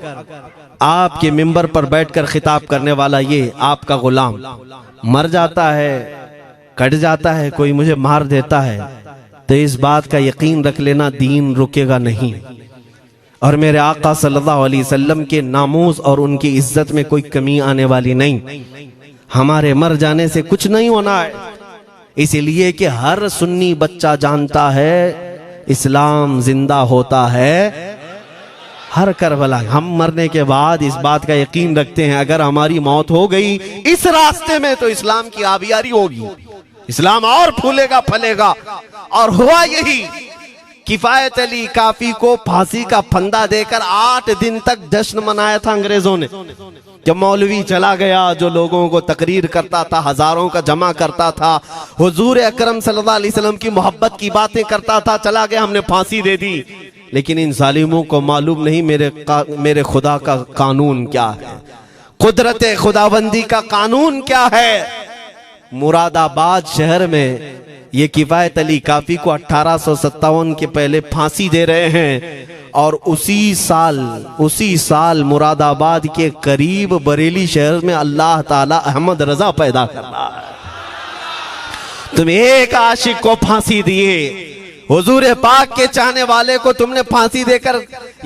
आपके मिंबर पर बैठकर खिताब करने वाला ये आपका गुलाम मर जाता है, कट जाता है, कोई मुझे मार देता है, तो इस बात का यकीन रख लेना, दीन रुकेगा नहीं। और मेरे आका सल्लल्लाहु अलैहि वसल्लम के नामूस और उनकी इज्जत में कोई कमी आने वाली नहीं। हमारे मर जाने से कुछ नहीं होना है, इसलिए कि हर सुन्नी बच्चा जानता है इस्लाम जिंदा होता है हर करबला। हम मरने के बाद इस बात का यकीन रखते हैं अगर हमारी मौत हो गई इस रास्ते में तो इस्लाम की आबियारी होगी, इस्लाम और फूलेगा फलेगा। और हुआ यही, किफायत अली काफी को फांसी का फंदा देकर 8 दिन तक जश्न मनाया था अंग्रेजों ने। जब मौलवी चला गया जो लोगों को तकरीर करता था, हजारों का जमा करता था, हुजूर अकरम सल्लल्लाहु अलैहि वसल्लम की मोहब्बत की बातें करता था, चला गया, हमने फांसी दे दी। लेकिन इन जालिमों को मालूम नहीं मेरे खुदा का कानून क्या है, कुदरत खुदाबंदी का कानून क्या है। मुरादाबाद शहर में ये किफायत अली काफी को 1857 के पहले फांसी दे रहे हैं और उसी साल मुरादाबाद के करीब बरेली शहर में अल्लाह ताला अहमद रजा पैदा कर रहा है। तुम एक आशिक को फांसी दिए, हुजूर पाक के चाहने वाले को तुमने फांसी देकर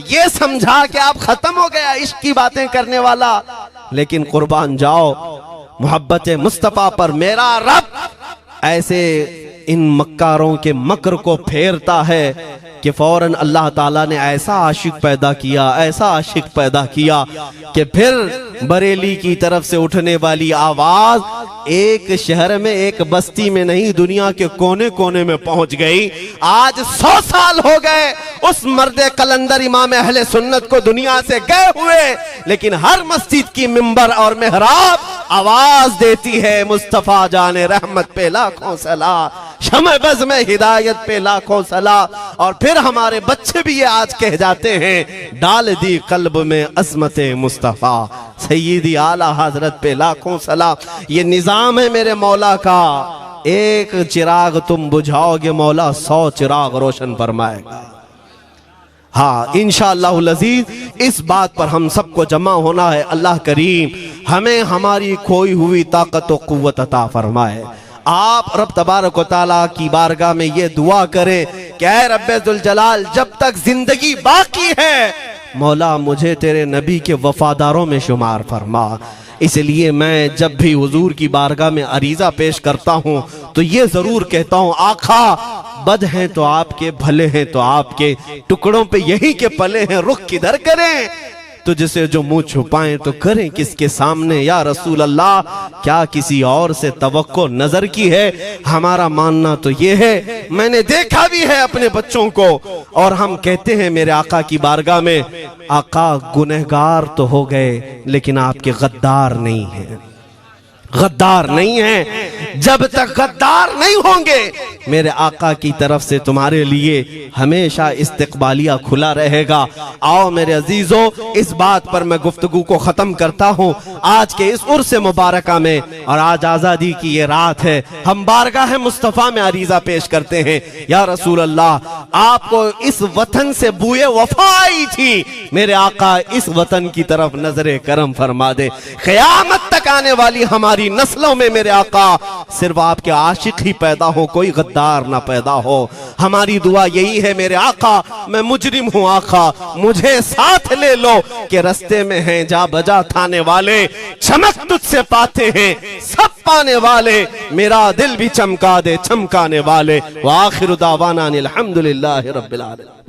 ये समझा कि आप खत्म हो गया इश्क की बातें करने वाला। लेकिन कुर्बान जाओ मोहब्बत मुस्तफा पर, मेरा रब ऐसे इन मक्कारों के मकर को फेरता है कि फौरन अल्लाह ताला ने ऐसा आशिक पैदा किया कि फिर बरेली की तरफ से उठने वाली आवाज एक शहर में, एक बस्ती में नहीं, दुनिया के कोने कोने में पहुंच गई। आज 100 साल हो गए उस मर्दे कलंदर इमाम अहले सुन्नत को दुनिया से गए हुए, लेकिन हर मस्जिद की मिंबर और मेहराब आवाज देती है मुस्तफा जाने रहमत पे लाखों सला, शमे बज़ में हिदायत पे लाखों सला। और फिर हमारे बच्चे भी ये आज कह जाते हैं, डाल दी कल्ब में अज़मत मुस्तफा, सय्यदी आला हजरत पे लाखों सला। ये निजाम है मेरे मौला का, एक चिराग तुम बुझाओगे मौला 100 चिराग रोशन फरमाएगा। हाँ इंशाअल्लाह अज़ीज़ इस बात पर हम सबको जमा होना है। अल्लाह करीम हमें हमारी खोई हुई ताकत व कुव्वत अता फरमाए। आप रब तबारक व तआला की बारगाह में ये दुआ करें कि ऐ रब्बे जुल जलाल, जब तक जिंदगी बाकी है मौला मुझे तेरे नबी के वफादारों में शुमार फरमा। इसलिए मैं जब भी हुजूर की बारगाह में अरीजा पेश करता हूँ तो ये जरूर कहता हूँ, आका बद हैं तो आपके, भले हैं तो आपके, टुकड़ों पे यही के पले हैं, रुख किधर करें, तुझसे जो मुंह छुपाएं तो करें किसके सामने। या रसूल अल्लाह, क्या किसी और से तवक्को नजर की है? हमारा मानना तो ये है, मैंने देखा भी है अपने बच्चों को, और हम कहते हैं मेरे आका की बारगाह में, आका गुनहगार तो हो गए लेकिन आपके गद्दार नहीं है, गद्दार नहीं है। जब तक गद्दार नहीं होंगे मेरे आका की तरफ से तुम्हारे लिए हमेशा इस्तकबालिया खुला रहेगा। आओ मेरे अजीजों, इस बात पर मैं गुफ्तगू को खत्म करता हूँ। आज के इस उर्स मुबारका में, और आज आजादी की ये रात है, हम बारगाह मुस्तफा में अरीजा पेश करते हैं, या रसूल अल्लाह, आपको इस वतन से बूए वफा आई थी, मेरे आका इस वतन की तरफ नजरे करम फरमा दे। क़यामत तक आने वाली हमारी नस्लों में मेरे आका सिर्फ आपके आशिक ही पैदा हो, कोई गद्दार ना पैदा हो। हमारी दुआ यही है मेरे आका, मैं मुजरिम हूँ आका, मुझे साथ ले लो कि रस्ते में हैं जा बजा थाने वाले, चमक तुझसे पाते हैं सब पाने वाले, मेरा दिल भी चमका दे चमकाने वाले। व आखिरु दावाना अनिल हम्दुलिल्लाहि रब्बिल आलमीन।